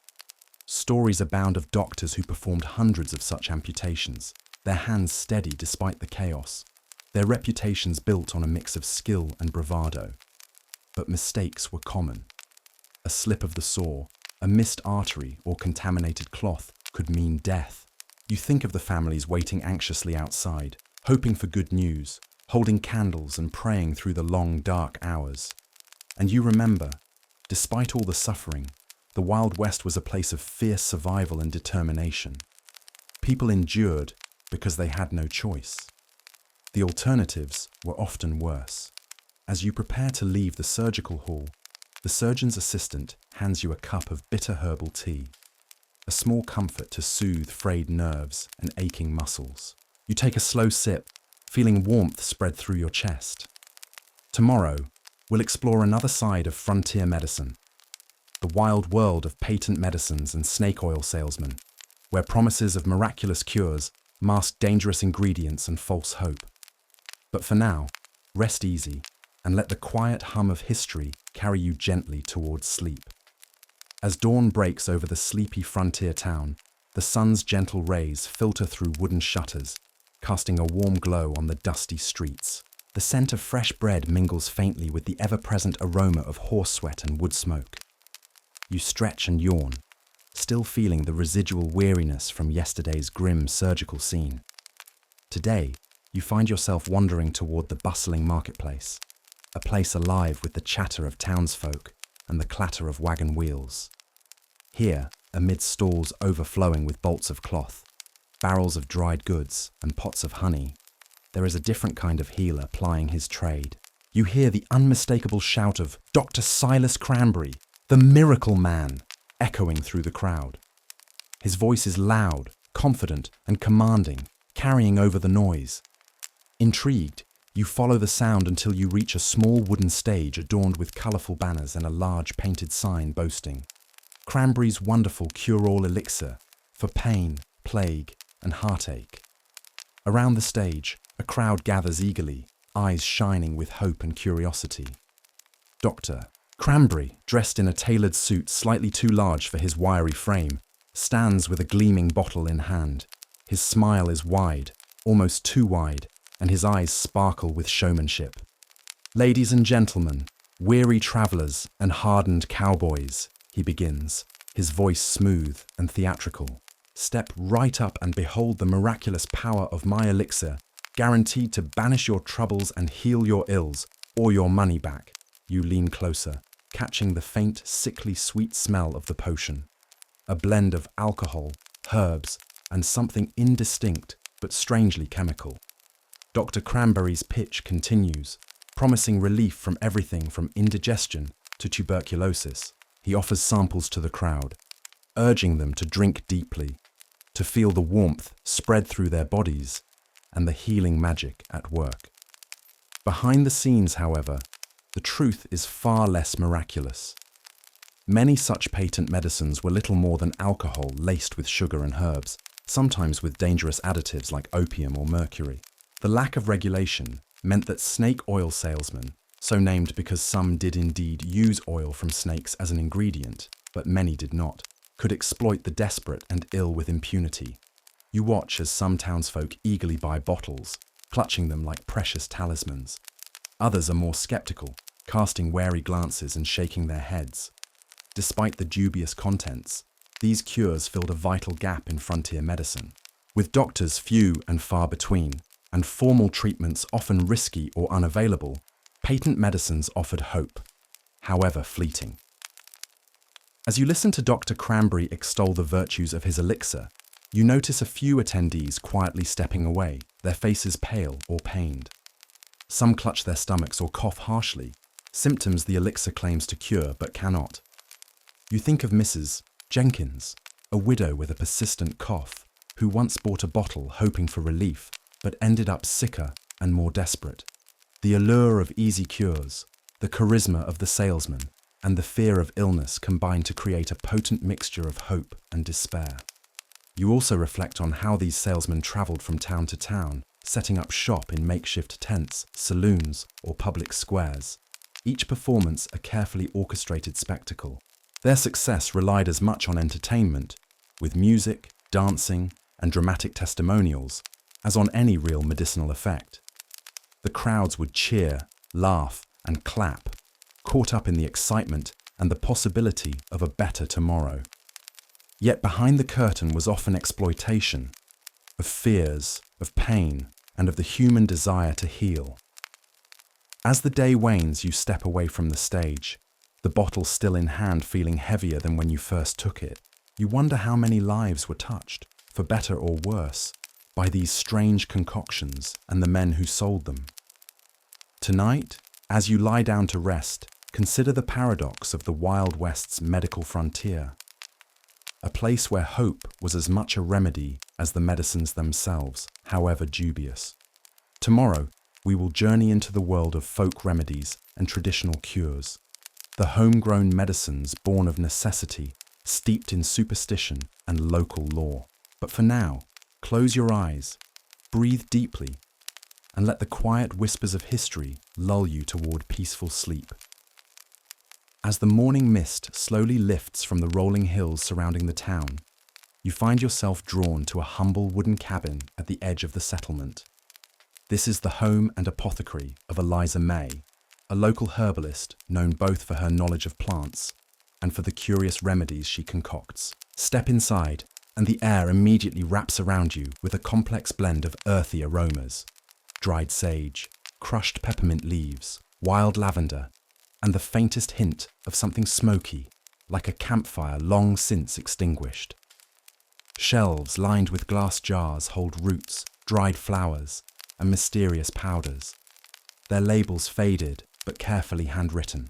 Stories abound of doctors who performed hundreds of such amputations, their hands steady despite the chaos, their reputations built on a mix of skill and bravado. But mistakes were common. A slip of the saw, a missed artery or contaminated cloth could mean death. You think of the families waiting anxiously outside, hoping for good news, holding candles and praying through the long, dark hours. And you remember, despite all the suffering, the Wild West was a place of fierce survival and determination. People endured because they had no choice. The alternatives were often worse. As you prepare to leave the surgical hall, the surgeon's assistant hands you a cup of bitter herbal tea, a small comfort to soothe frayed nerves and aching muscles. You take a slow sip, feeling warmth spread through your chest. Tomorrow, we'll explore another side of frontier medicine, the wild world of patent medicines and snake oil salesmen, where promises of miraculous cures mask dangerous ingredients and false hope. But for now, rest easy and let the quiet hum of history carry you gently towards sleep. As dawn breaks over the sleepy frontier town, the sun's gentle rays filter through wooden shutters, casting a warm glow on the dusty streets. The scent of fresh bread mingles faintly with the ever-present aroma of horse sweat and wood smoke. You stretch and yawn, still feeling the residual weariness from yesterday's grim surgical scene. Today, you find yourself wandering toward the bustling marketplace, a place alive with the chatter of townsfolk and the clatter of wagon wheels. Here, amid stalls overflowing with bolts of cloth, barrels of dried goods, and pots of honey, there is a different kind of healer plying his trade. You hear the unmistakable shout of Dr. Silas Cranberry, the miracle man, echoing through the crowd. His voice is loud, confident, and commanding, carrying over the noise. Intrigued, you follow the sound until you reach a small wooden stage adorned with colourful banners and a large painted sign boasting Cranberry's wonderful cure-all elixir for pain, plague, and heartache. Around the stage, a crowd gathers eagerly, eyes shining with hope and curiosity. Dr. Cranberry, dressed in a tailored suit slightly too large for his wiry frame, stands with a gleaming bottle in hand. His smile is wide, almost too wide, and his eyes sparkle with showmanship. "Ladies and gentlemen, weary travelers and hardened cowboys," he begins, his voice smooth and theatrical. "Step right up and behold the miraculous power of my elixir, guaranteed to banish your troubles and heal your ills, or your money back." You lean closer, catching the faint, sickly sweet smell of the potion. A blend of alcohol, herbs, and something indistinct but strangely chemical. Dr. Cranberry's pitch continues, promising relief from everything from indigestion to tuberculosis. He offers samples to the crowd, urging them to drink deeply, to feel the warmth spread through their bodies and the healing magic at work. Behind the scenes, however, the truth is far less miraculous. Many such patent medicines were little more than alcohol laced with sugar and herbs, sometimes with dangerous additives like opium or mercury. The lack of regulation meant that snake oil salesmen, so named because some did indeed use oil from snakes as an ingredient, but many did not, could exploit the desperate and ill with impunity. You watch as some townsfolk eagerly buy bottles, clutching them like precious talismans. Others are more skeptical, casting wary glances and shaking their heads. Despite the dubious contents, these cures filled a vital gap in frontier medicine. With doctors few and far between, and formal treatments often risky or unavailable, patent medicines offered hope, however fleeting. As you listen to Dr. Cranberry extol the virtues of his elixir, you notice a few attendees quietly stepping away, their faces pale or pained. Some clutch their stomachs or cough harshly, symptoms the elixir claims to cure but cannot. You think of Mrs. Jenkins, a widow with a persistent cough, who once bought a bottle hoping for relief, but ended up sicker and more desperate. The allure of easy cures, the charisma of the salesman, and the fear of illness combine to create a potent mixture of hope and despair. You also reflect on how these salesmen traveled from town to town, setting up shop in makeshift tents, saloons, or public squares, each performance a carefully orchestrated spectacle. Their success relied as much on entertainment, with music, dancing, and dramatic testimonials, as on any real medicinal effect. The crowds would cheer, laugh, and clap, caught up in the excitement and the possibility of a better tomorrow. Yet behind the curtain was often exploitation, of fears, of pain, and of the human desire to heal. As the day wanes, you step away from the stage, the bottle still in hand feeling heavier than when you first took it. You wonder how many lives were touched, for better or worse, by these strange concoctions and the men who sold them. Tonight, as you lie down to rest, consider the paradox of the Wild West's medical frontier, a place where hope was as much a remedy as the medicines themselves, however dubious. Tomorrow, we will journey into the world of folk remedies and traditional cures, the homegrown medicines born of necessity, steeped in superstition and local lore. But for now, close your eyes, breathe deeply, and let the quiet whispers of history lull you toward peaceful sleep. As the morning mist slowly lifts from the rolling hills surrounding the town, you find yourself drawn to a humble wooden cabin at the edge of the settlement. This is the home and apothecary of Eliza May, a local herbalist known both for her knowledge of plants and for the curious remedies she concocts. Step inside, and the air immediately wraps around you with a complex blend of earthy aromas: dried sage, crushed peppermint leaves, wild lavender, and the faintest hint of something smoky, like a campfire long since extinguished. Shelves lined with glass jars hold roots, dried flowers, and mysterious powders, their labels faded but carefully handwritten.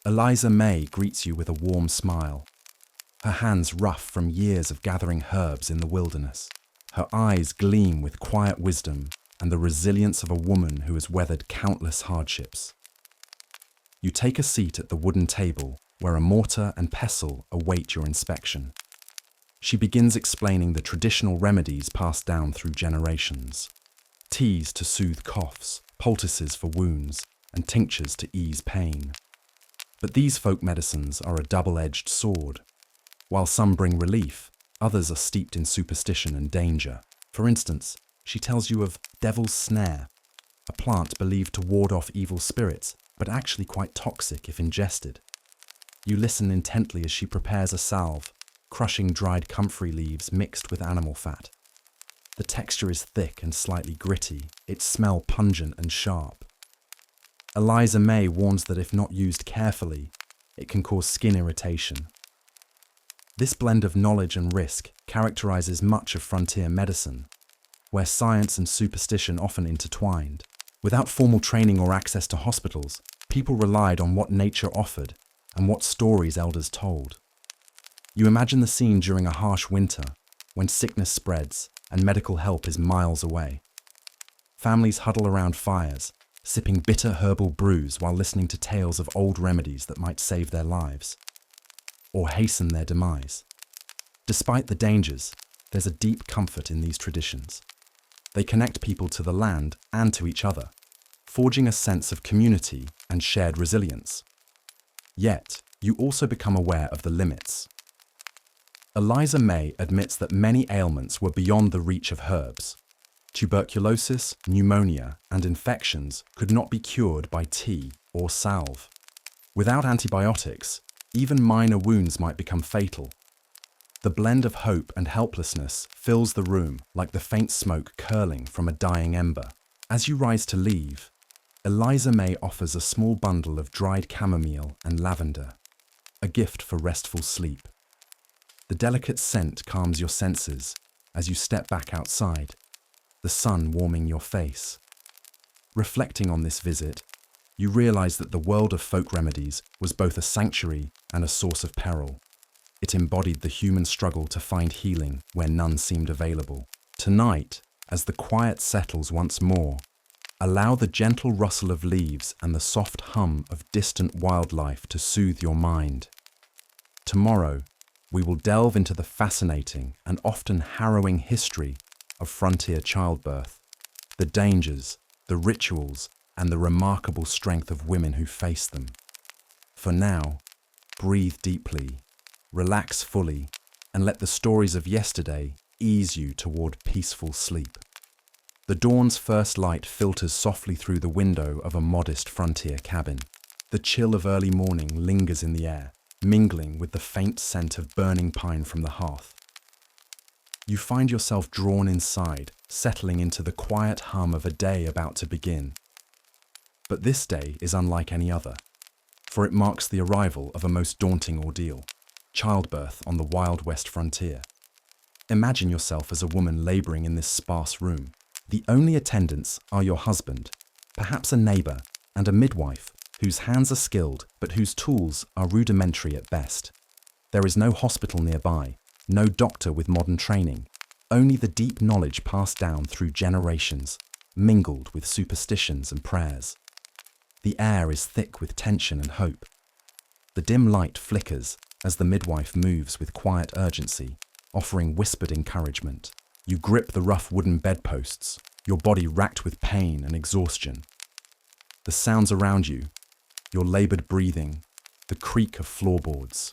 Eliza May greets you with a warm smile, her hands rough from years of gathering herbs in the wilderness. Her eyes gleam with quiet wisdom and the resilience of a woman who has weathered countless hardships. You take a seat at the wooden table where a mortar and pestle await your inspection. She begins explaining the traditional remedies passed down through generations: teas to soothe coughs, poultices for wounds, and tinctures to ease pain. But these folk medicines are a double-edged sword. While some bring relief, others are steeped in superstition and danger. For instance, she tells you of devil's snare, a plant believed to ward off evil spirits, but actually quite toxic if ingested. You listen intently as she prepares a salve, crushing dried comfrey leaves mixed with animal fat. The texture is thick and slightly gritty, its smell pungent and sharp. Eliza May warns that if not used carefully, it can cause skin irritation. This blend of knowledge and risk characterizes much of frontier medicine, where science and superstition often intertwined. Without formal training or access to hospitals, people relied on what nature offered and what stories elders told. You imagine the scene during a harsh winter, when sickness spreads and medical help is miles away. Families huddle around fires, sipping bitter herbal brews while listening to tales of old remedies that might save their lives, or hasten their demise. Despite the dangers, there's a deep comfort in these traditions. They connect people to the land and to each other, forging a sense of community and shared resilience. Yet, you also become aware of the limits. Eliza May admits that many ailments were beyond the reach of herbs. Tuberculosis, pneumonia, and infections could not be cured by tea or salve. Without antibiotics, even minor wounds might become fatal. The blend of hope and helplessness fills the room like the faint smoke curling from a dying ember. As you rise to leave, Eliza May offers a small bundle of dried chamomile and lavender, a gift for restful sleep. The delicate scent calms your senses as you step back outside, the sun warming your face. Reflecting on this visit, you realize that the world of folk remedies was both a sanctuary and a source of peril. It embodied the human struggle to find healing where none seemed available. Tonight, as the quiet settles once more, allow the gentle rustle of leaves and the soft hum of distant wildlife to soothe your mind. Tomorrow, we will delve into the fascinating and often harrowing history of frontier childbirth, the dangers, the rituals, and the remarkable strength of women who face them. For now, breathe deeply, relax fully, and let the stories of yesterday ease you toward peaceful sleep. The dawn's first light filters softly through the window of a modest frontier cabin. The chill of early morning lingers in the air, mingling with the faint scent of burning pine from the hearth. You find yourself drawn inside, settling into the quiet hum of a day about to begin. But this day is unlike any other, for it marks the arrival of a most daunting ordeal, childbirth on the Wild West frontier. Imagine yourself as a woman laboring in this sparse room. The only attendants are your husband, perhaps a neighbor, and a midwife whose hands are skilled but whose tools are rudimentary at best. There is no hospital nearby, no doctor with modern training, only the deep knowledge passed down through generations, mingled with superstitions and prayers. The air is thick with tension and hope. The dim light flickers as the midwife moves with quiet urgency, offering whispered encouragement. You grip the rough wooden bedposts, your body racked with pain and exhaustion. The sounds around you, your labored breathing, the creak of floorboards,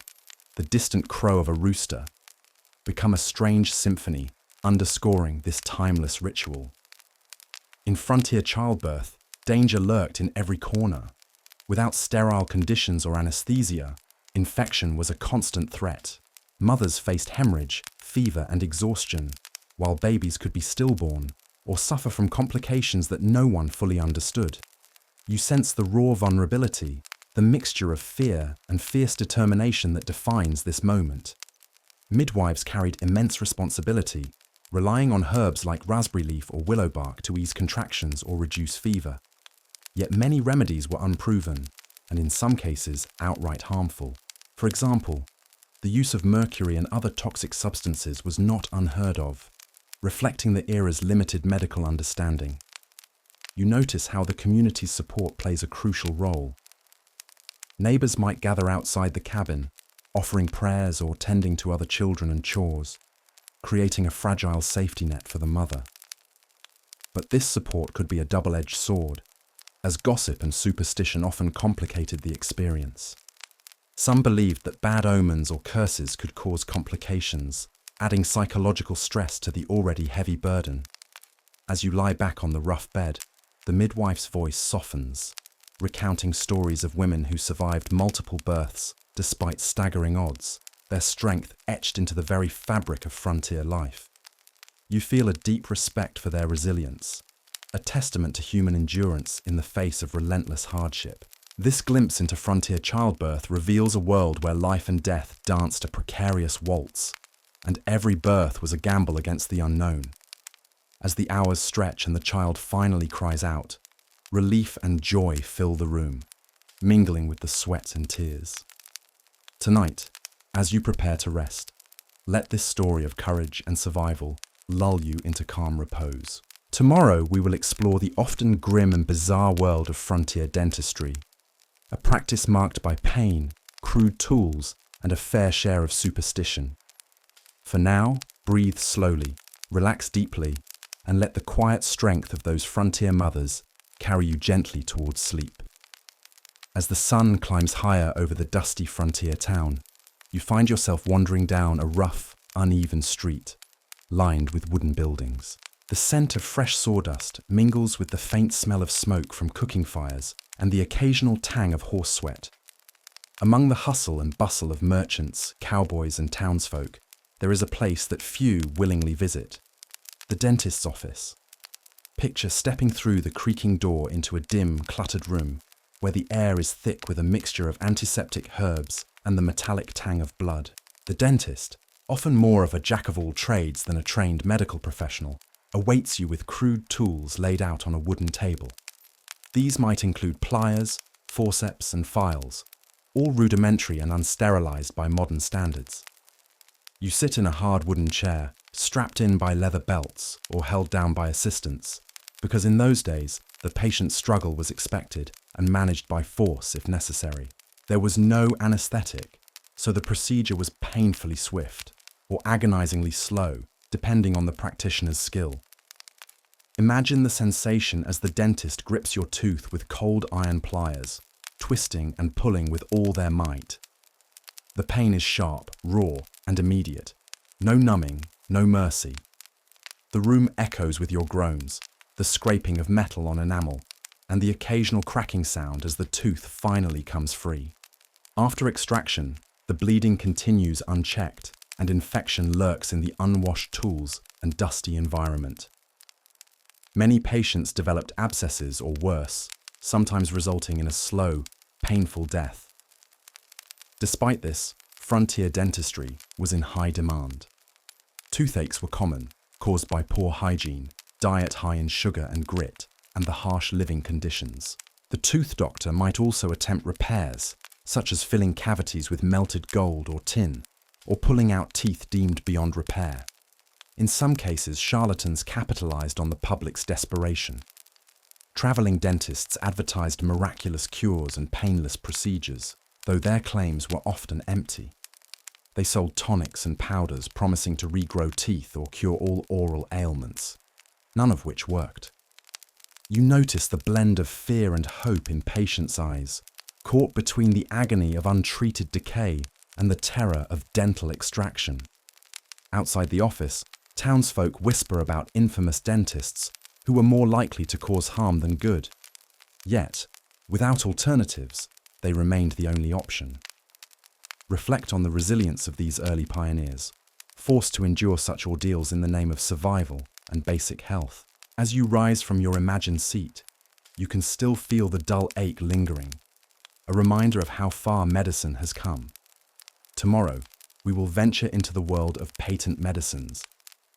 the distant crow of a rooster, become a strange symphony underscoring this timeless ritual. In frontier childbirth, danger lurked in every corner. Without sterile conditions or anesthesia, infection was a constant threat. Mothers faced hemorrhage, fever, and exhaustion, while babies could be stillborn or suffer from complications that no one fully understood. You sense the raw vulnerability, the mixture of fear and fierce determination that defines this moment. Midwives carried immense responsibility, relying on herbs like raspberry leaf or willow bark to ease contractions or reduce fever. Yet many remedies were unproven, and in some cases outright harmful. For example, the use of mercury and other toxic substances was not unheard of, reflecting the era's limited medical understanding. You notice how the community's support plays a crucial role. Neighbors might gather outside the cabin, offering prayers or tending to other children and chores, creating a fragile safety net for the mother. But this support could be a double-edged sword, as gossip and superstition often complicated the experience. Some believed that bad omens or curses could cause complications, adding psychological stress to the already heavy burden. As you lie back on the rough bed, the midwife's voice softens, recounting stories of women who survived multiple births despite staggering odds, their strength etched into the very fabric of frontier life. You feel a deep respect for their resilience, a testament to human endurance in the face of relentless hardship. This glimpse into frontier childbirth reveals a world where life and death danced a precarious waltz, and every birth was a gamble against the unknown. As the hours stretch and the child finally cries out, relief and joy fill the room, mingling with the sweat and tears. Tonight, as you prepare to rest, let this story of courage and survival lull you into calm repose. Tomorrow we will explore the often grim and bizarre world of frontier dentistry, a practice marked by pain, crude tools, and a fair share of superstition. For now, breathe slowly, relax deeply, and let the quiet strength of those frontier mothers carry you gently towards sleep. As the sun climbs higher over the dusty frontier town, you find yourself wandering down a rough, uneven street, lined with wooden buildings. The scent of fresh sawdust mingles with the faint smell of smoke from cooking fires and the occasional tang of horse sweat. Among the hustle and bustle of merchants, cowboys, and townsfolk, there is a place that few willingly visit: the dentist's office. Picture stepping through the creaking door into a dim, cluttered room, where the air is thick with a mixture of antiseptic herbs and the metallic tang of blood. The dentist, often more of a jack-of-all-trades than a trained medical professional, awaits you with crude tools laid out on a wooden table. These might include pliers, forceps, and files, all rudimentary and unsterilized by modern standards. You sit in a hard wooden chair, strapped in by leather belts or held down by assistants, because in those days, the patient's struggle was expected and managed by force if necessary. There was no anesthetic, so the procedure was painfully swift or agonizingly slow, depending on the practitioner's skill. Imagine the sensation as the dentist grips your tooth with cold iron pliers, twisting and pulling with all their might. The pain is sharp, raw, and immediate. No numbing, no mercy. The room echoes with your groans, the scraping of metal on enamel, and the occasional cracking sound as the tooth finally comes free. After extraction, the bleeding continues unchecked, and infection lurks in the unwashed tools and dusty environment. Many patients developed abscesses or worse, sometimes resulting in a slow, painful death. Despite this, frontier dentistry was in high demand. Toothaches were common, caused by poor hygiene, diet high in sugar and grit, and the harsh living conditions. The tooth doctor might also attempt repairs, such as filling cavities with melted gold or tin, or pulling out teeth deemed beyond repair. In some cases, charlatans capitalized on the public's desperation. Traveling dentists advertised miraculous cures and painless procedures, though their claims were often empty. They sold tonics and powders promising to regrow teeth or cure all oral ailments, none of which worked. You notice the blend of fear and hope in patients' eyes, caught between the agony of untreated decay and the terror of dental extraction. Outside the office, townsfolk whisper about infamous dentists who were more likely to cause harm than good. Yet, without alternatives, they remained the only option. Reflect on the resilience of these early pioneers, forced to endure such ordeals in the name of survival and basic health. As you rise from your imagined seat, you can still feel the dull ache lingering, a reminder of how far medicine has come. Tomorrow, we will venture into the world of patent medicines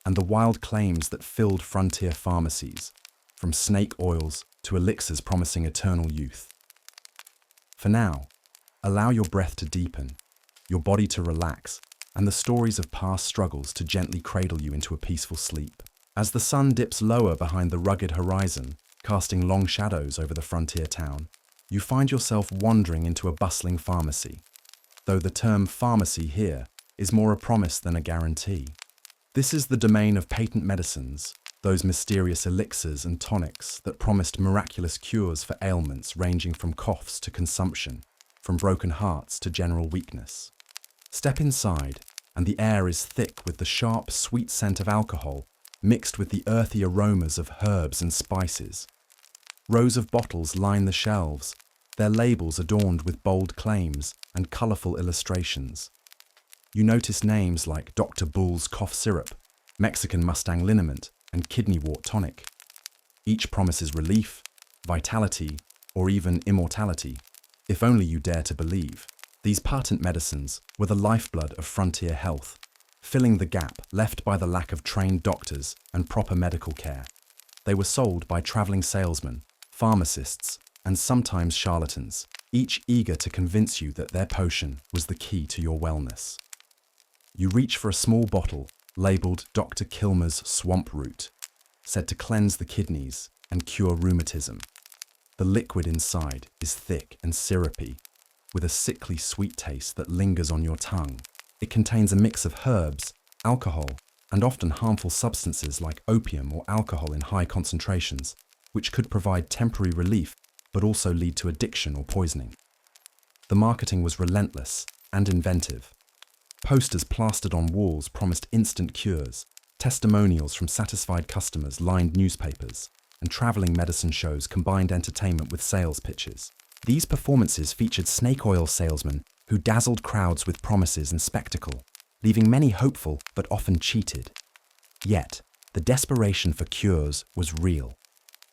and the wild claims that filled frontier pharmacies, from snake oils to elixirs promising eternal youth. For now, allow your breath to deepen, your body to relax, and the stories of past struggles to gently cradle you into a peaceful sleep. As the sun dips lower behind the rugged horizon, casting long shadows over the frontier town, you find yourself wandering into a bustling pharmacy, though the term pharmacy here is more a promise than a guarantee. This is the domain of patent medicines, those mysterious elixirs and tonics that promised miraculous cures for ailments ranging from coughs to consumption. from broken hearts to general weakness. Step inside, and the air is thick with the sharp, sweet scent of alcohol mixed with the earthy aromas of herbs and spices. Rows of bottles line the shelves, their labels adorned with bold claims and colourful illustrations. You notice names like Dr. Bull's cough syrup, Mexican Mustang liniment, and kidney wart tonic. Each promises relief, vitality, or even immortality, if only you dare to believe. These patent medicines were the lifeblood of frontier health, filling the gap left by the lack of trained doctors and proper medical care. They were sold by travelling salesmen, pharmacists, and sometimes charlatans, each eager to convince you that their potion was the key to your wellness. You reach for a small bottle labelled Dr. Kilmer's Swamp Root, said to cleanse the kidneys and cure rheumatism. The liquid inside is thick and syrupy, with a sickly sweet taste that lingers on your tongue. It contains a mix of herbs, alcohol, and often harmful substances like opium or alcohol in high concentrations, which could provide temporary relief but also lead to addiction or poisoning. The marketing was relentless and inventive. Posters plastered on walls promised instant cures, testimonials from satisfied customers lined newspapers, and travelling medicine shows combined entertainment with sales pitches. These performances featured snake oil salesmen who dazzled crowds with promises and spectacle, leaving many hopeful but often cheated. Yet, the desperation for cures was real.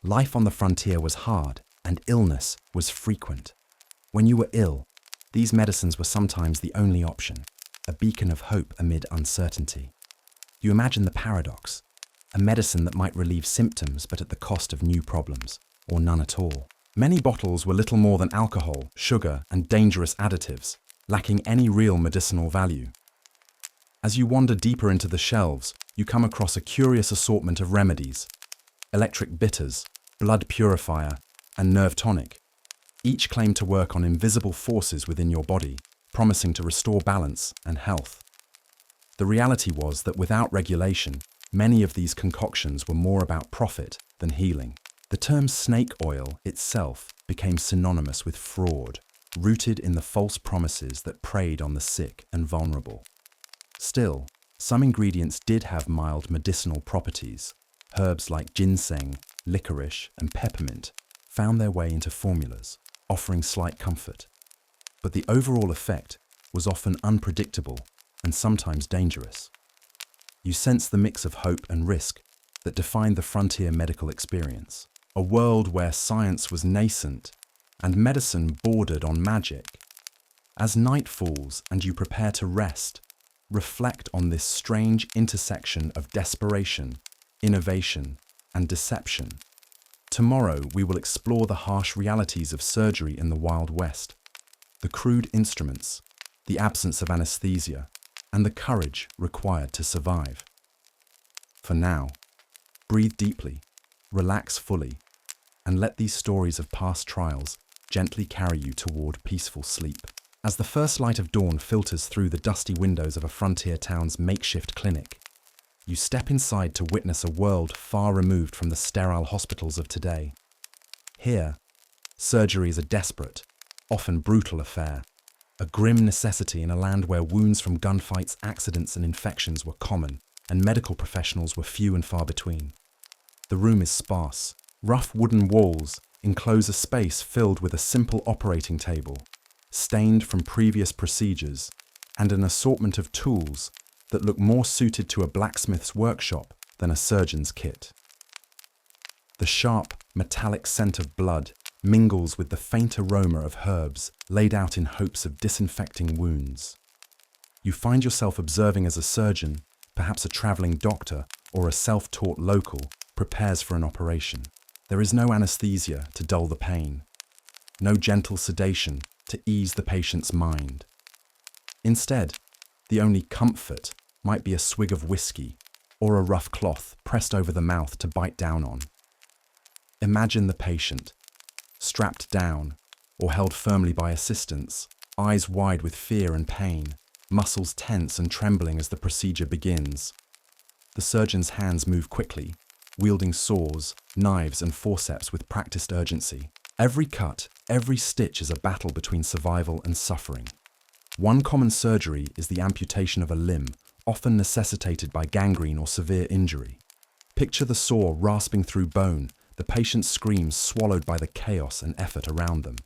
Life on the frontier was hard, and illness was frequent. When you were ill, these medicines were sometimes the only option, a beacon of hope amid uncertainty. You imagine the paradox, a medicine that might relieve symptoms but at the cost of new problems, or none at all. Many bottles were little more than alcohol, sugar, and dangerous additives, lacking any real medicinal value. As you wander deeper into the shelves, you come across a curious assortment of remedies: electric bitters, blood purifier, and nerve tonic. Each claim to work on invisible forces within your body, promising to restore balance and health. The reality was that without regulation, many of these concoctions were more about profit than healing. The term snake oil itself became synonymous with fraud, rooted in the false promises that preyed on the sick and vulnerable. Still, some ingredients did have mild medicinal properties. Herbs like ginseng, licorice, and peppermint found their way into formulas, offering slight comfort. But the overall effect was often unpredictable and sometimes dangerous. You sense the mix of hope and risk that defined the frontier medical experience, a world where science was nascent and medicine bordered on magic. As night falls and you prepare to rest, reflect on this strange intersection of desperation, innovation, and deception. Tomorrow we will explore the harsh realities of surgery in the Wild West, the crude instruments, the absence of anesthesia, and the courage required to survive. For now, breathe deeply, relax fully, and let these stories of past trials gently carry you toward peaceful sleep. As the first light of dawn filters through the dusty windows of a frontier town's makeshift clinic, you step inside to witness a world far removed from the sterile hospitals of today. Here, surgery is a desperate, often brutal affair, a grim necessity in a land where wounds from gunfights, accidents, and infections were common, and medical professionals were few and far between. The room is sparse. Rough wooden walls enclose a space filled with a simple operating table, stained from previous procedures, and an assortment of tools that look more suited to a blacksmith's workshop than a surgeon's kit. The sharp, metallic scent of blood mingles with the faint aroma of herbs laid out in hopes of disinfecting wounds. You find yourself observing as a surgeon, perhaps a travelling doctor or a self-taught local, prepares for an operation. There is no anesthesia to dull the pain, no gentle sedation to ease the patient's mind. Instead, the only comfort might be a swig of whiskey or a rough cloth pressed over the mouth to bite down on. Imagine the patient, strapped down or held firmly by assistants, eyes wide with fear and pain, muscles tense and trembling as the procedure begins. The surgeon's hands move quickly, wielding saws, knives, and forceps with practiced urgency. Every cut, every stitch is a battle between survival and suffering. One common surgery is the amputation of a limb, often necessitated by gangrene or severe injury. Picture the saw rasping through bone, the patient's screams swallowed by the chaos and effort around them.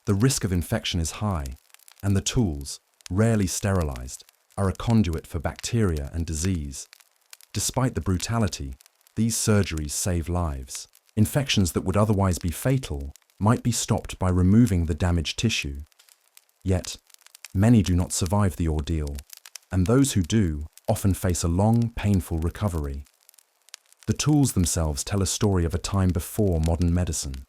The risk of infection is high, and the tools, rarely sterilized, are a conduit for bacteria and disease. Despite the brutality, these surgeries save lives. Infections that would otherwise be fatal might be stopped by removing the damaged tissue. Yet, many do not survive the ordeal, and those who do often face a long, painful recovery. The tools themselves tell a story of a time before modern medicine.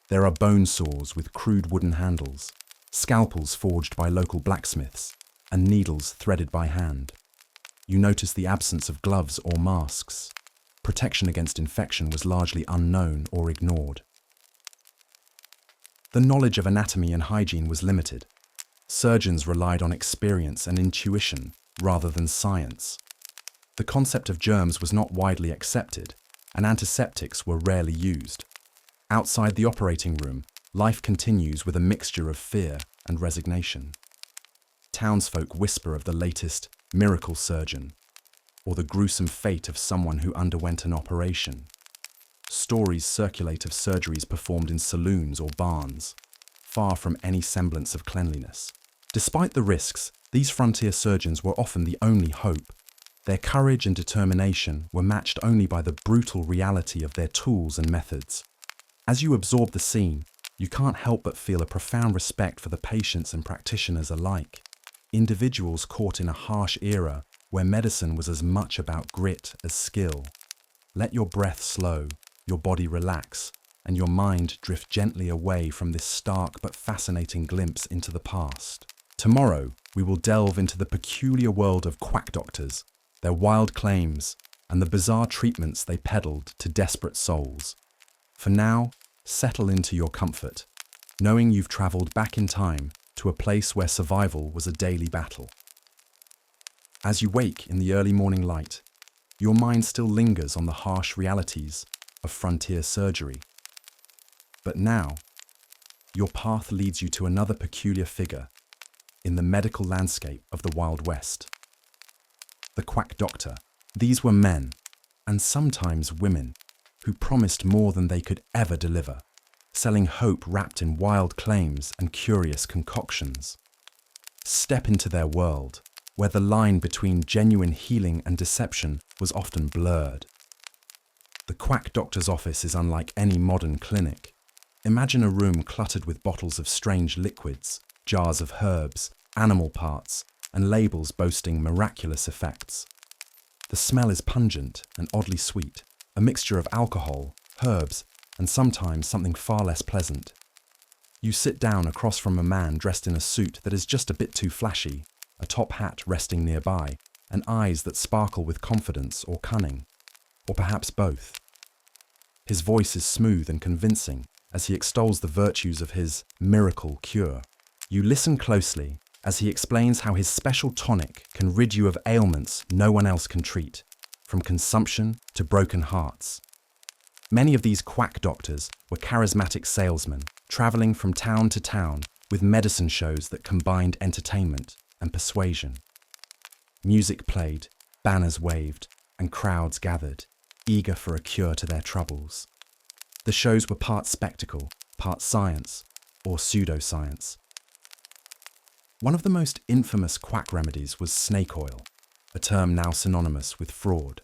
There are bone saws with crude wooden handles, scalpels forged by local blacksmiths, and needles threaded by hand. You notice the absence of gloves or masks. Protection against infection was largely unknown or ignored. The knowledge of anatomy and hygiene was limited. Surgeons relied on experience and intuition rather than science. The concept of germs was not widely accepted, and antiseptics were rarely used. Outside the operating room, life continues with a mixture of fear and resignation. Townsfolk whisper of the latest miracle surgeon, or the gruesome fate of someone who underwent an operation. Stories circulate of surgeries performed in saloons or barns, far from any semblance of cleanliness. Despite the risks, these frontier surgeons were often the only hope. Their courage and determination were matched only by the brutal reality of their tools and methods. As you absorb the scene, you can't help but feel a profound respect for the patients and practitioners alike. Individuals caught in a harsh era where medicine was as much about grit as skill. Let your breath slow, your body relax, and your mind drift gently away from this stark but fascinating glimpse into the past. Tomorrow, we will delve into the peculiar world of quack doctors, their wild claims, and the bizarre treatments they peddled to desperate souls. For now, settle into your comfort, knowing you've traveled back in time to a place where survival was a daily battle. As you wake in the early morning light, your mind still lingers on the harsh realities of frontier surgery. But now, your path leads you to another peculiar figure in the medical landscape of the Wild West. The quack doctor. These were men, and sometimes women, who promised more than they could ever deliver, selling hope wrapped in wild claims and curious concoctions. Step into their world, where the line between genuine healing and deception was often blurred. The quack doctor's office is unlike any modern clinic. Imagine a room cluttered with bottles of strange liquids, jars of herbs, animal parts, and labels boasting miraculous effects. The smell is pungent and oddly sweet, a mixture of alcohol, herbs, and sometimes something far less pleasant. You sit down across from a man dressed in a suit that is just a bit too flashy, a top hat resting nearby, and eyes that sparkle with confidence or cunning, or perhaps both. His voice is smooth and convincing as he extols the virtues of his miracle cure. You listen closely as he explains how his special tonic can rid you of ailments no one else can treat, from consumption to broken hearts. Many of these quack doctors were charismatic salesmen, traveling from town to town with medicine shows that combined entertainment and persuasion. Music played, banners waved, and crowds gathered, eager for a cure to their troubles. The shows were part spectacle, part science, or pseudoscience. One of the most infamous quack remedies was snake oil, a term now synonymous with fraud.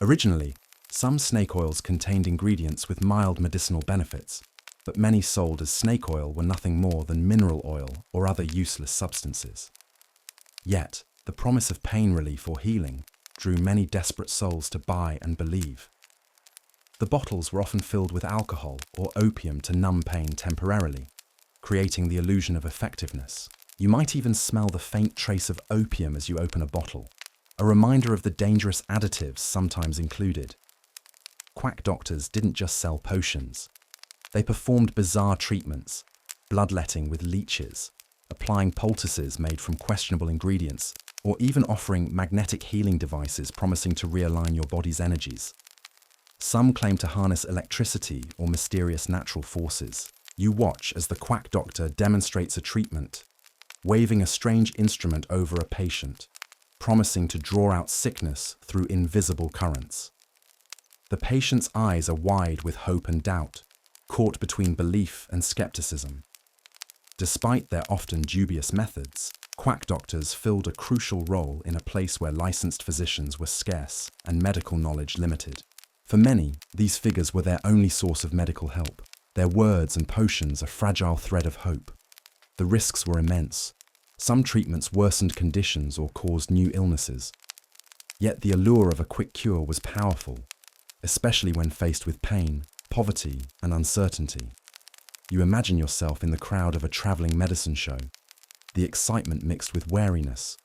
Originally, some snake oils contained ingredients with mild medicinal benefits, but many sold as snake oil were nothing more than mineral oil or other useless substances. Yet, the promise of pain relief or healing drew many desperate souls to buy and believe. The bottles were often filled with alcohol or opium to numb pain temporarily, creating the illusion of effectiveness. You might even smell the faint trace of opium as you open a bottle, a reminder of the dangerous additives sometimes included. Quack doctors didn't just sell potions. They performed bizarre treatments, bloodletting with leeches, applying poultices made from questionable ingredients, or even offering magnetic healing devices promising to realign your body's energies. Some claim to harness electricity or mysterious natural forces. You watch as the quack doctor demonstrates a treatment, waving a strange instrument over a patient, promising to draw out sickness through invisible currents. The patient's eyes are wide with hope and doubt, caught between belief and skepticism. Despite their often dubious methods, quack doctors filled a crucial role in a place where licensed physicians were scarce and medical knowledge limited. For many, these figures were their only source of medical help. Their words and potions a fragile thread of hope. The risks were immense. Some treatments worsened conditions or caused new illnesses. Yet the allure of a quick cure was powerful, especially when faced with pain, poverty, and uncertainty. You imagine yourself in the crowd of a traveling medicine show, the excitement mixed with wariness,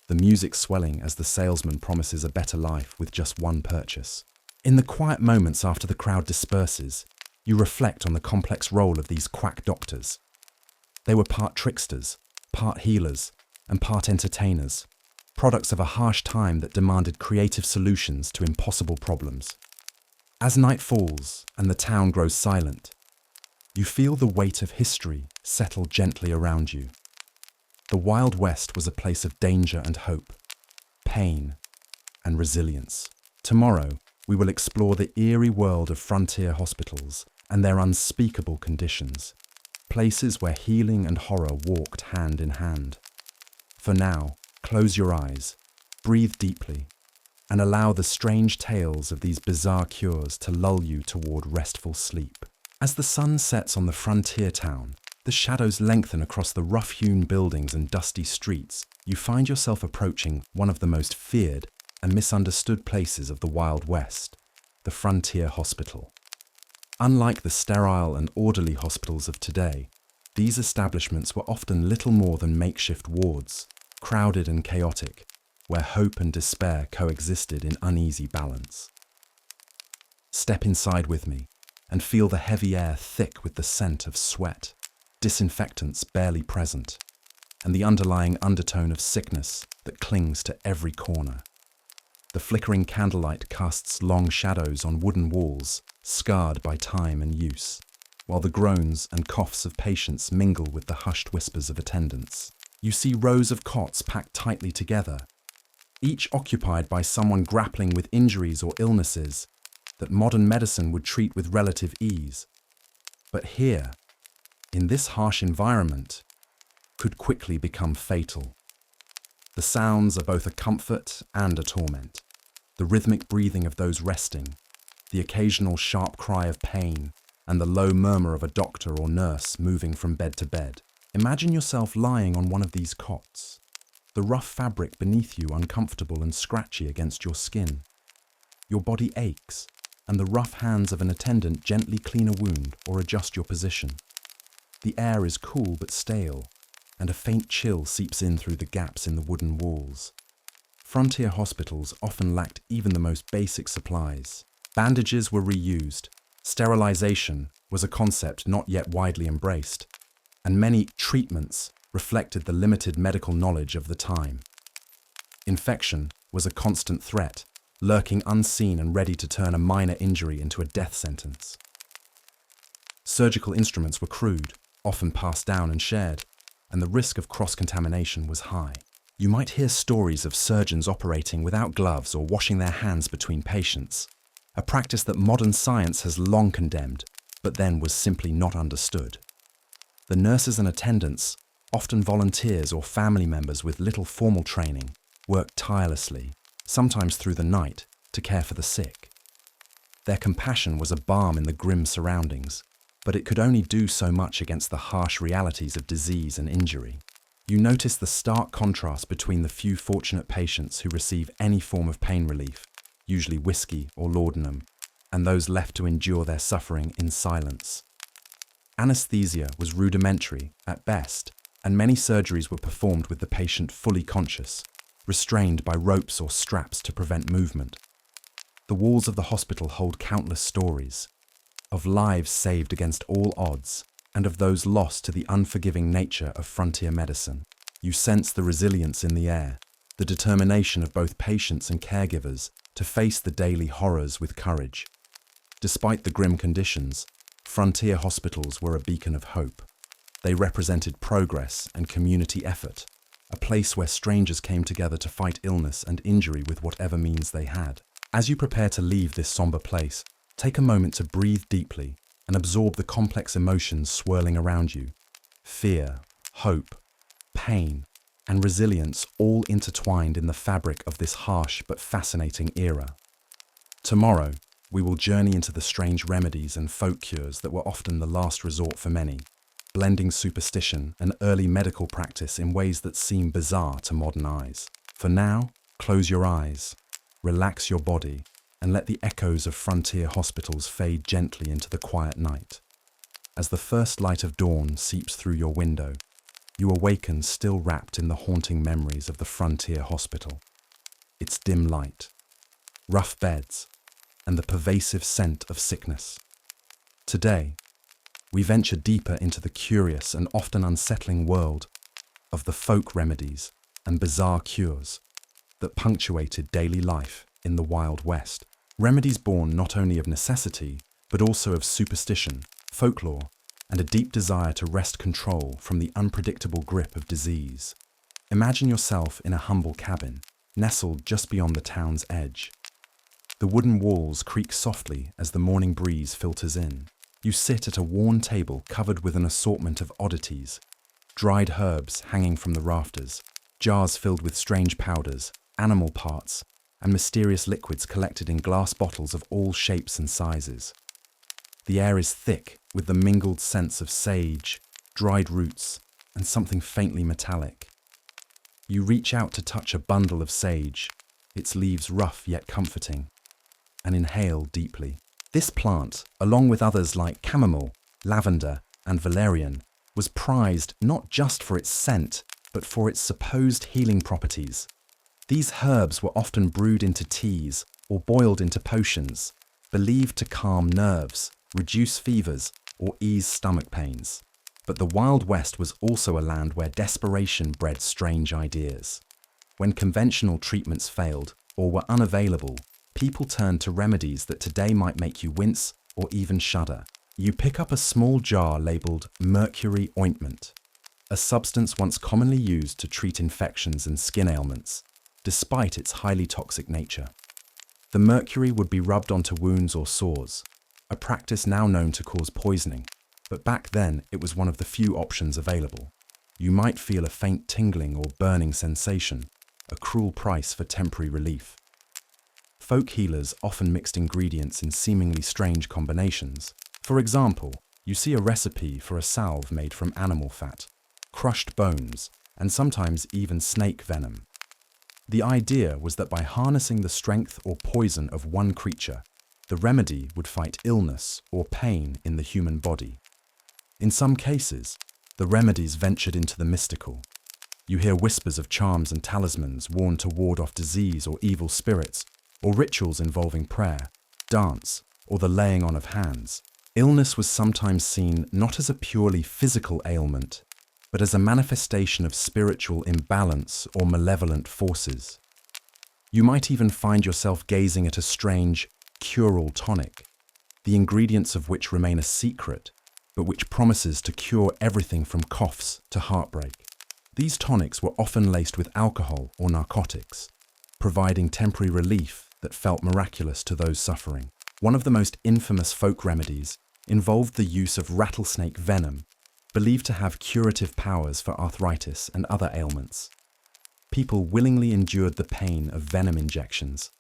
the music swelling as the salesman promises a better life with just one purchase. In the quiet moments after the crowd disperses, you reflect on the complex role of these quack doctors. They were part tricksters, part healers, and part entertainers, products of a harsh time that demanded creative solutions to impossible problems. As night falls and the town grows silent, you feel the weight of history settle gently around you. The Wild West was a place of danger and hope, pain and resilience. Tomorrow, we will explore the eerie world of frontier hospitals and their unspeakable conditions, places where healing and horror walked hand in hand. For now, close your eyes, breathe deeply, and allow the strange tales of these bizarre cures to lull you toward restful sleep. As the sun sets on the frontier town, the shadows lengthen across the rough-hewn buildings and dusty streets. You find yourself approaching one of the most feared and misunderstood places of the Wild West, the frontier hospital. Unlike the sterile and orderly hospitals of today, these establishments were often little more than makeshift wards, crowded and chaotic, where hope and despair coexisted in uneasy balance. Step inside with me and feel the heavy air thick with the scent of sweat, disinfectants barely present, and the underlying undertone of sickness that clings to every corner. The flickering candlelight casts long shadows on wooden walls, scarred by time and use, while the groans and coughs of patients mingle with the hushed whispers of attendants. You see rows of cots packed tightly together, each occupied by someone grappling with injuries or illnesses that modern medicine would treat with relative ease. But here, in this harsh environment, could quickly become fatal. The sounds are both a comfort and a torment. The rhythmic breathing of those resting, the occasional sharp cry of pain, and the low murmur of a doctor or nurse moving from bed to bed. Imagine yourself lying on one of these cots, the rough fabric beneath you uncomfortable and scratchy against your skin. Your body aches, and the rough hands of an attendant gently clean a wound or adjust your position. The air is cool but stale, and a faint chill seeps in through the gaps in the wooden walls. Frontier hospitals often lacked even the most basic supplies. Bandages were reused, sterilization was a concept not yet widely embraced, and many treatments reflected the limited medical knowledge of the time. Infection was a constant threat, lurking unseen and ready to turn a minor injury into a death sentence. Surgical instruments were crude, often passed down and shared, and the risk of cross-contamination was high. You might hear stories of surgeons operating without gloves or washing their hands between patients, a practice that modern science has long condemned, but then was simply not understood. The nurses and attendants, often volunteers or family members with little formal training, worked tirelessly, sometimes through the night, to care for the sick. Their compassion was a balm in the grim surroundings, but it could only do so much against the harsh realities of disease and injury. You notice the stark contrast between the few fortunate patients who receive any form of pain relief, usually whiskey or laudanum, and those left to endure their suffering in silence. Anesthesia was rudimentary at best, and many surgeries were performed with the patient fully conscious, restrained by ropes or straps to prevent movement. The walls of the hospital hold countless stories, of lives saved against all odds, and of those lost to the unforgiving nature of frontier medicine. You sense the resilience in the air, the determination of both patients and caregivers to face the daily horrors with courage. Despite the grim conditions, frontier hospitals were a beacon of hope. They represented progress and community effort, a place where strangers came together to fight illness and injury with whatever means they had. As you prepare to leave this somber place, take a moment to breathe deeply and absorb the complex emotions swirling around you. Fear, hope, pain, and resilience all intertwined in the fabric of this harsh but fascinating era. Tomorrow, we will journey into the strange remedies and folk cures that were often the last resort for many, blending superstition and early medical practice in ways that seem bizarre to modern eyes. For now, close your eyes, relax your body, and let the echoes of frontier hospitals fade gently into the quiet night. As the first light of dawn seeps through your window, you awaken still wrapped in the haunting memories of the frontier hospital. Its dim light, rough beds, and the pervasive scent of sickness. Today, we venture deeper into the curious and often unsettling world of the folk remedies and bizarre cures that punctuated daily life in the Wild West. Remedies born not only of necessity, but also of superstition, folklore, and a deep desire to wrest control from the unpredictable grip of disease. Imagine yourself in a humble cabin, nestled just beyond the town's edge. The wooden walls creak softly as the morning breeze filters in. You sit at a worn table covered with an assortment of oddities, dried herbs hanging from the rafters, jars filled with strange powders, animal parts, and mysterious liquids collected in glass bottles of all shapes and sizes. The air is thick with the mingled scents of sage, dried roots, and something faintly metallic. You reach out to touch a bundle of sage, its leaves rough yet comforting, and inhale deeply. This plant, along with others like chamomile, lavender, and valerian, was prized not just for its scent, but for its supposed healing properties. These herbs were often brewed into teas or boiled into potions, believed to calm nerves, reduce fevers, or ease stomach pains. But the Wild West was also a land where desperation bred strange ideas. When conventional treatments failed or were unavailable, people turned to remedies that today might make you wince or even shudder. You pick up a small jar labeled mercury ointment, a substance once commonly used to treat infections and skin ailments, despite its highly toxic nature. The mercury would be rubbed onto wounds or sores, a practice now known to cause poisoning, but back then it was one of the few options available. You might feel a faint tingling or burning sensation, a cruel price for temporary relief. Folk healers often mixed ingredients in seemingly strange combinations. For example, you see a recipe for a salve made from animal fat, crushed bones, and sometimes even snake venom. The idea was that by harnessing the strength or poison of one creature, the remedy would fight illness or pain in the human body. In some cases, the remedies ventured into the mystical. You hear whispers of charms and talismans worn to ward off disease or evil spirits, or rituals involving prayer, dance, or the laying on of hands. Illness was sometimes seen not as a purely physical ailment, but as a manifestation of spiritual imbalance or malevolent forces. You might even find yourself gazing at a strange, cure-all tonic, the ingredients of which remain a secret, but which promises to cure everything from coughs to heartbreak. These tonics were often laced with alcohol or narcotics, providing temporary relief that felt miraculous to those suffering. One of the most infamous folk remedies involved the use of rattlesnake venom, believed to have curative powers for arthritis and other ailments. People willingly endured the pain of venom injections,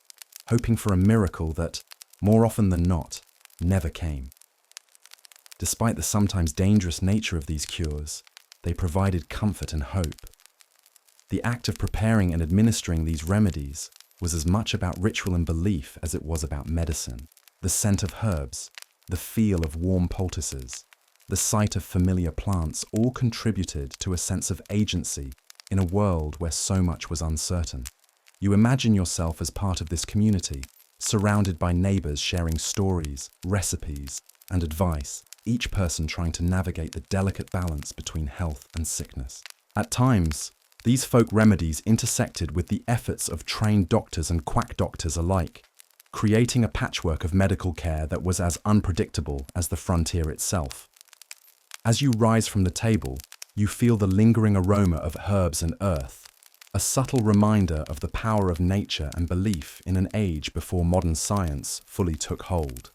hoping for a miracle that, more often than not, never came. Despite the sometimes dangerous nature of these cures, they provided comfort and hope. The act of preparing and administering these remedies was as much about ritual and belief as it was about medicine. The scent of herbs, the feel of warm poultices, the sight of familiar plants all contributed to a sense of agency in a world where so much was uncertain. You imagine yourself as part of this community, surrounded by neighbors sharing stories, recipes, and advice, each person trying to navigate the delicate balance between health and sickness. At times, these folk remedies intersected with the efforts of trained doctors and quack doctors alike, creating a patchwork of medical care that was as unpredictable as the frontier itself. As you rise from the table, you feel the lingering aroma of herbs and earth, a subtle reminder of the power of nature and belief in an age before modern science fully took hold.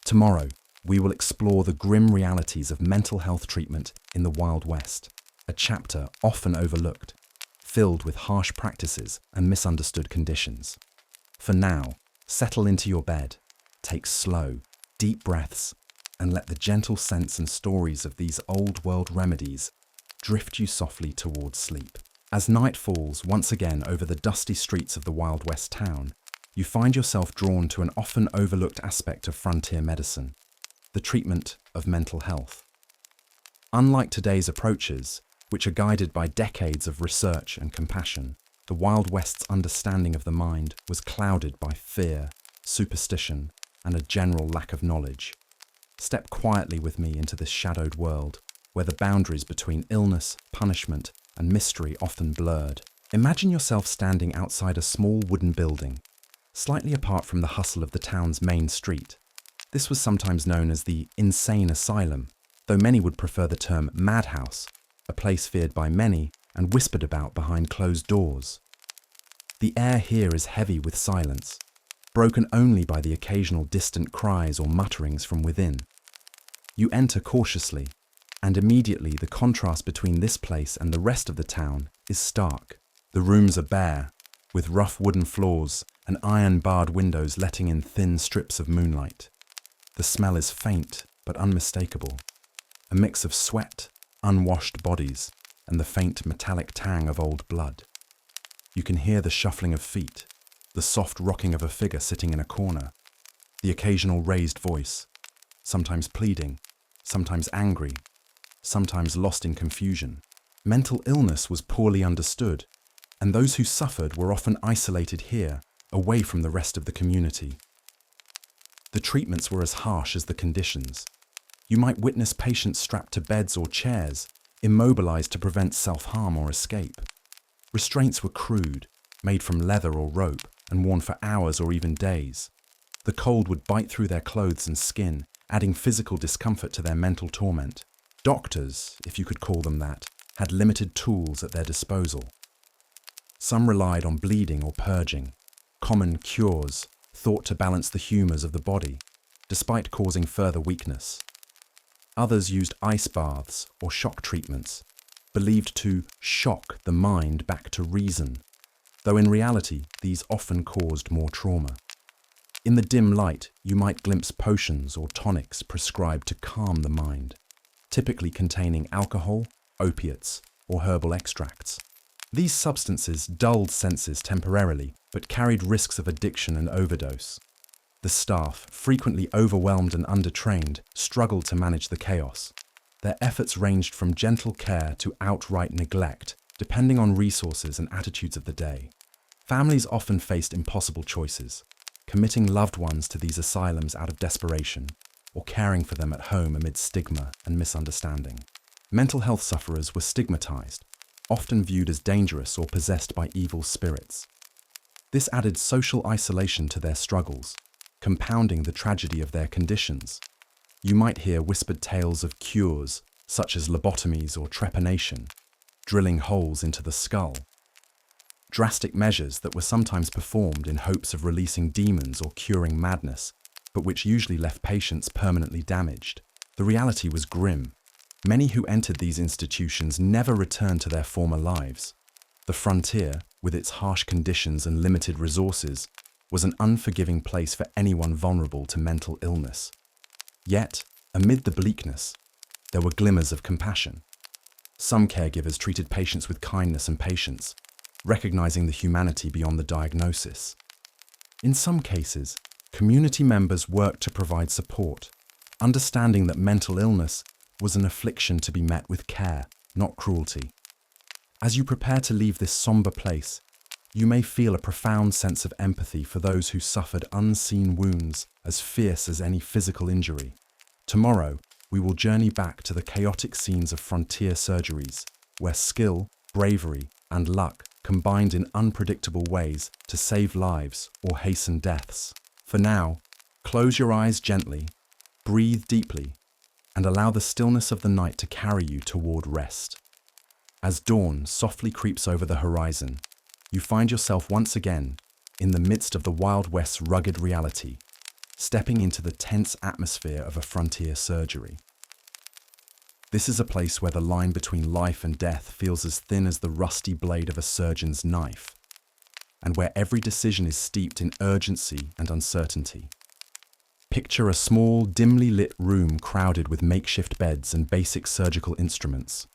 Tomorrow, we will explore the grim realities of mental health treatment in the Wild West, a chapter often overlooked, filled with harsh practices and misunderstood conditions. For now, settle into your bed, take slow, deep breaths, and let the gentle scents and stories of these old-world remedies drift you softly towards sleep. As night falls once again over the dusty streets of the Wild West town, you find yourself drawn to an often overlooked aspect of frontier medicine, the treatment of mental health. Unlike today's approaches, which are guided by decades of research and compassion, the Wild West's understanding of the mind was clouded by fear, superstition, and a general lack of knowledge. Step quietly with me into this shadowed world, where the boundaries between illness, punishment, and mystery often blurred. Imagine yourself standing outside a small wooden building, slightly apart from the hustle of the town's main street. This was sometimes known as the insane asylum, though many would prefer the term madhouse, a place feared by many and whispered about behind closed doors. The air here is heavy with silence, broken only by the occasional distant cries or mutterings from within. You enter cautiously, and immediately the contrast between this place and the rest of the town is stark. The rooms are bare, with rough wooden floors and iron-barred windows letting in thin strips of moonlight. The smell is faint but unmistakable, a mix of sweat, unwashed bodies, and the faint metallic tang of old blood. You can hear the shuffling of feet, the soft rocking of a figure sitting in a corner, the occasional raised voice, sometimes pleading, sometimes angry, sometimes lost in confusion. Mental illness was poorly understood, and those who suffered were often isolated here, away from the rest of the community. The treatments were as harsh as the conditions. You might witness patients strapped to beds or chairs, immobilized to prevent self-harm or escape. Restraints were crude, made from leather or rope, and worn for hours or even days. The cold would bite through their clothes and skin, adding physical discomfort to their mental torment. Doctors, if you could call them that, had limited tools at their disposal. Some relied on bleeding or purging, common cures thought to balance the humours of the body, despite causing further weakness. Others used ice baths or shock treatments, believed to shock the mind back to reason, though in reality these often caused more trauma. In the dim light, you might glimpse potions or tonics prescribed to calm the mind, typically containing alcohol, opiates, or herbal extracts. These substances dulled senses temporarily, but carried risks of addiction and overdose. The staff, frequently overwhelmed and undertrained, struggled to manage the chaos. Their efforts ranged from gentle care to outright neglect, depending on resources and attitudes of the day. Families often faced impossible choices, committing loved ones to these asylums out of desperation, or caring for them at home amid stigma and misunderstanding. Mental health sufferers were stigmatized, often viewed as dangerous or possessed by evil spirits. This added social isolation to their struggles, compounding the tragedy of their conditions. You might hear whispered tales of cures, such as lobotomies or trepanation, drilling holes into the skull. Drastic measures that were sometimes performed in hopes of releasing demons or curing madness, but which usually left patients permanently damaged. The reality was grim. Many who entered these institutions never returned to their former lives. The frontier, with its harsh conditions and limited resources, was an unforgiving place for anyone vulnerable to mental illness. Yet, amid the bleakness, there were glimmers of compassion. Some caregivers treated patients with kindness and patience, recognizing the humanity beyond the diagnosis. In some cases, community members worked to provide support, understanding that mental illness was an affliction to be met with care, not cruelty. As you prepare to leave this somber place, you may feel a profound sense of empathy for those who suffered unseen wounds as fierce as any physical injury. Tomorrow, we will journey back to the chaotic scenes of frontier surgeries, where skill, bravery, and luck combined in unpredictable ways to save lives or hasten deaths. For now, close your eyes gently, breathe deeply, and allow the stillness of the night to carry you toward rest. As dawn softly creeps over the horizon, you find yourself once again in the midst of the Wild West's rugged reality, stepping into the tense atmosphere of a frontier surgery. This is a place where the line between life and death feels as thin as the rusty blade of a surgeon's knife, and where every decision is steeped in urgency and uncertainty. Picture a small, dimly lit room crowded with makeshift beds and basic surgical instruments.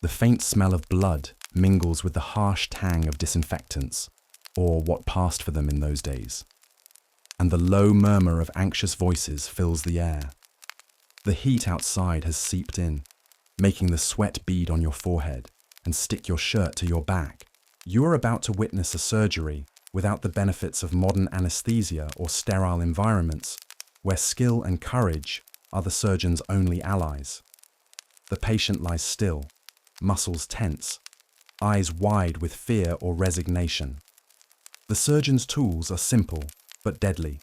The faint smell of blood mingles with the harsh tang of disinfectants, or what passed for them in those days. And the low murmur of anxious voices fills the air. The heat outside has seeped in, making the sweat bead on your forehead and stick your shirt to your back. You are about to witness a surgery without the benefits of modern anesthesia or sterile environments, where skill and courage are the surgeon's only allies. The patient lies still, muscles tense, eyes wide with fear or resignation. The surgeon's tools are simple but deadly.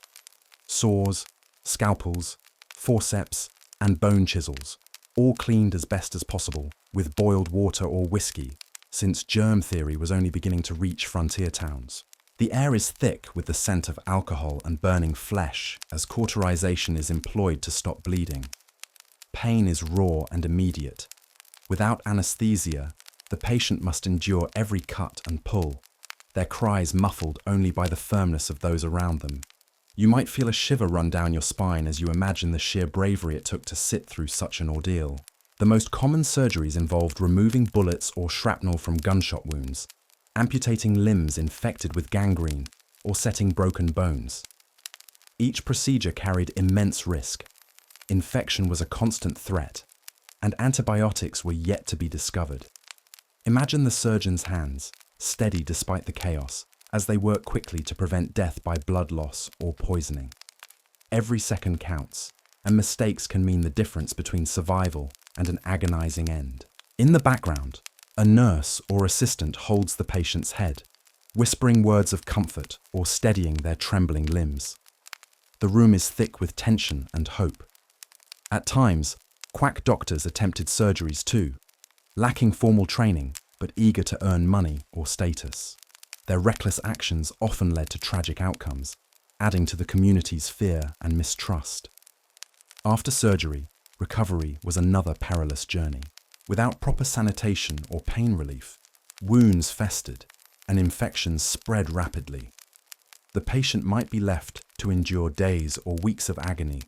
Saws, scalpels, forceps, and bone chisels, all cleaned as best as possible with boiled water or whiskey, since germ theory was only beginning to reach frontier towns. The air is thick with the scent of alcohol and burning flesh as cauterization is employed to stop bleeding. Pain is raw and immediate. Without anesthesia, the patient must endure every cut and pull, their cries muffled only by the firmness of those around them. You might feel a shiver run down your spine as you imagine the sheer bravery it took to sit through such an ordeal. The most common surgeries involved removing bullets or shrapnel from gunshot wounds, amputating limbs infected with gangrene, or setting broken bones. Each procedure carried immense risk. Infection was a constant threat, and antibiotics were yet to be discovered. Imagine the surgeon's hands, steady despite the chaos, as they work quickly to prevent death by blood loss or poisoning. Every second counts, and mistakes can mean the difference between survival and an agonizing end. In the background, a nurse or assistant holds the patient's head, whispering words of comfort or steadying their trembling limbs. The room is thick with tension and hope. At times, quack doctors attempted surgeries too, lacking formal training but eager to earn money or status. Their reckless actions often led to tragic outcomes, adding to the community's fear and mistrust. After surgery, recovery was another perilous journey. Without proper sanitation or pain relief, wounds festered and infections spread rapidly. The patient might be left to endure days or weeks of agony,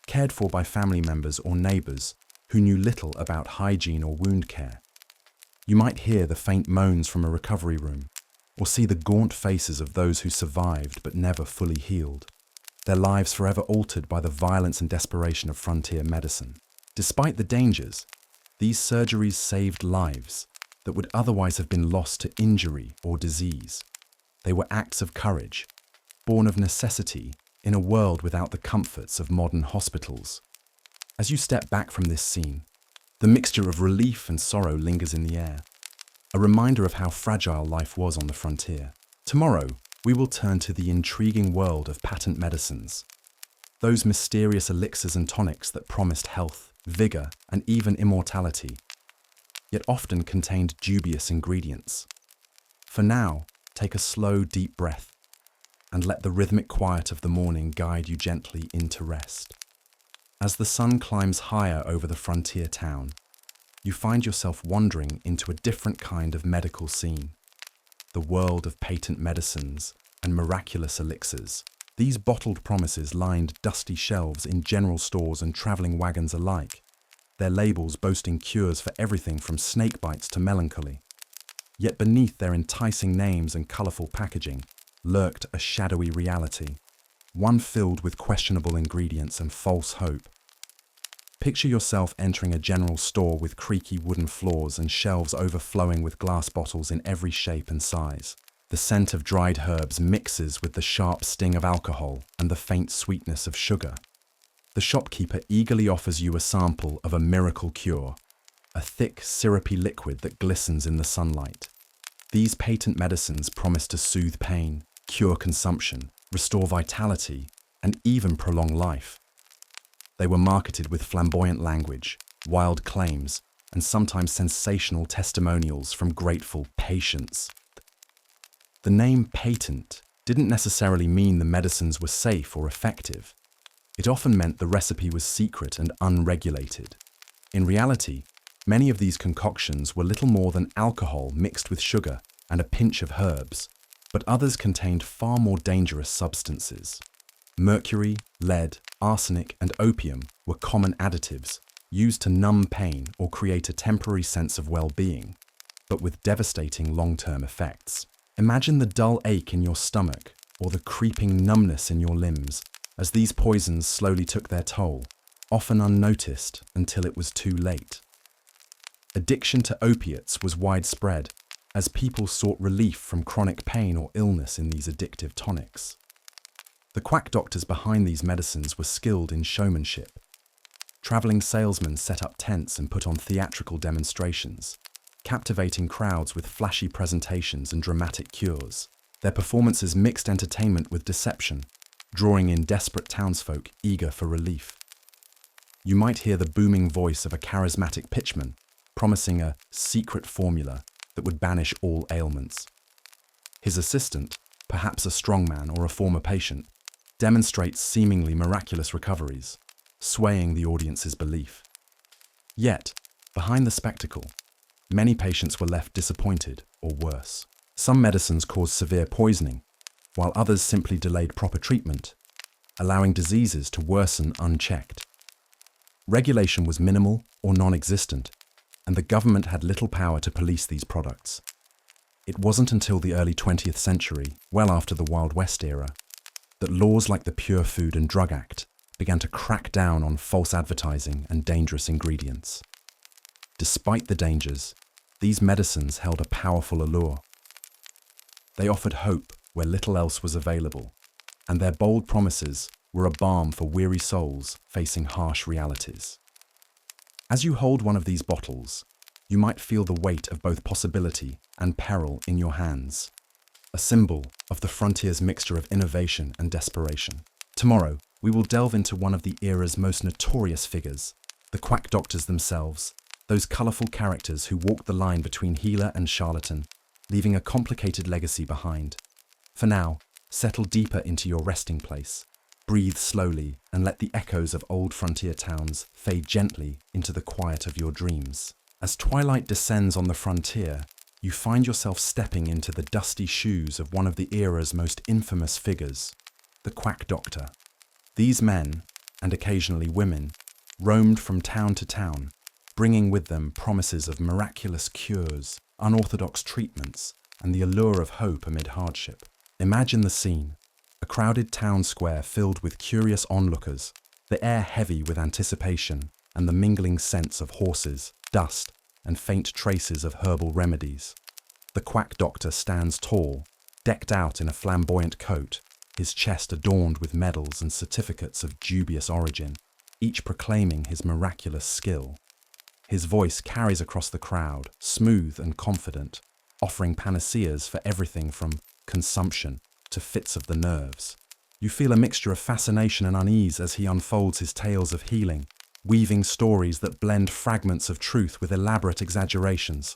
cared for by family members or neighbors who knew little about hygiene or wound care. You might hear the faint moans from a recovery room, or see the gaunt faces of those who survived but never fully healed, their lives forever altered by the violence and desperation of frontier medicine. Despite the dangers, these surgeries saved lives that would otherwise have been lost to injury or disease. They were acts of courage, born of necessity in a world without the comforts of modern hospitals. As you step back from this scene, the mixture of relief and sorrow lingers in the air, a reminder of how fragile life was on the frontier. Tomorrow, we will turn to the intriguing world of patent medicines, those mysterious elixirs and tonics that promised health, vigor, and even immortality, yet often contained dubious ingredients. For now, take a slow, deep breath and let the rhythmic quiet of the morning guide you gently into rest. As the sun climbs higher over the frontier town, you find yourself wandering into a different kind of medical scene, the world of patent medicines and miraculous elixirs. These bottled promises lined dusty shelves in general stores and traveling wagons alike, their labels boasting cures for everything from snake bites to melancholy. Yet beneath their enticing names and colorful packaging lurked a shadowy reality, one filled with questionable ingredients and false hope. Picture yourself entering a general store with creaky wooden floors and shelves overflowing with glass bottles in every shape and size. The scent of dried herbs mixes with the sharp sting of alcohol and the faint sweetness of sugar. The shopkeeper eagerly offers you a sample of a miracle cure, a thick, syrupy liquid that glistens in the sunlight. These patent medicines promise to soothe pain, cure consumption, restore vitality, and even prolong life. They were marketed with flamboyant language, wild claims, and sometimes sensational testimonials from grateful patients. The name patent didn't necessarily mean the medicines were safe or effective. It often meant the recipe was secret and unregulated. In reality, many of these concoctions were little more than alcohol mixed with sugar and a pinch of herbs, but others contained far more dangerous substances. Mercury, lead, arsenic, and opium were common additives used to numb pain or create a temporary sense of well-being, but with devastating long-term effects. Imagine the dull ache in your stomach or the creeping numbness in your limbs as these poisons slowly took their toll, often unnoticed until it was too late. Addiction to opiates was widespread as people sought relief from chronic pain or illness in these addictive tonics. The quack doctors behind these medicines were skilled in showmanship. Traveling salesmen set up tents and put on theatrical demonstrations, captivating crowds with flashy presentations and dramatic cures. Their performances mixed entertainment with deception, drawing in desperate townsfolk eager for relief. You might hear the booming voice of a charismatic pitchman, promising a secret formula that would banish all ailments. His assistant, perhaps a strongman or a former patient, demonstrates seemingly miraculous recoveries, swaying the audience's belief. Yet, behind the spectacle, many patients were left disappointed or worse. Some medicines caused severe poisoning, while others simply delayed proper treatment, allowing diseases to worsen unchecked. Regulation was minimal or non-existent, and the government had little power to police these products. It wasn't until the early 20th century, well after the Wild West era, that laws like the Pure Food and Drug Act began to crack down on false advertising and dangerous ingredients. Despite the dangers, these medicines held a powerful allure. They offered hope where little else was available, and their bold promises were a balm for weary souls facing harsh realities. As you hold one of these bottles, you might feel the weight of both possibility and peril in your hands, a symbol of the frontier's mixture of innovation and desperation. Tomorrow, we will delve into one of the era's most notorious figures, the quack doctors themselves, those colourful characters who walked the line between healer and charlatan, leaving a complicated legacy behind. For now, settle deeper into your resting place. Breathe slowly and let the echoes of old frontier towns fade gently into the quiet of your dreams. As twilight descends on the frontier, you find yourself stepping into the dusty shoes of one of the era's most infamous figures, the quack doctor. These men, and occasionally women, roamed from town to town, bringing with them promises of miraculous cures, unorthodox treatments, and the allure of hope amid hardship. Imagine the scene, a crowded town square filled with curious onlookers, the air heavy with anticipation and the mingling scents of horses, dust, and faint traces of herbal remedies. The quack doctor stands tall, decked out in a flamboyant coat, his chest adorned with medals and certificates of dubious origin, each proclaiming his miraculous skill. His voice carries across the crowd, smooth and confident, offering panaceas for everything from consumption to fits of the nerves. You feel a mixture of fascination and unease as he unfolds his tales of healing, weaving stories that blend fragments of truth with elaborate exaggerations.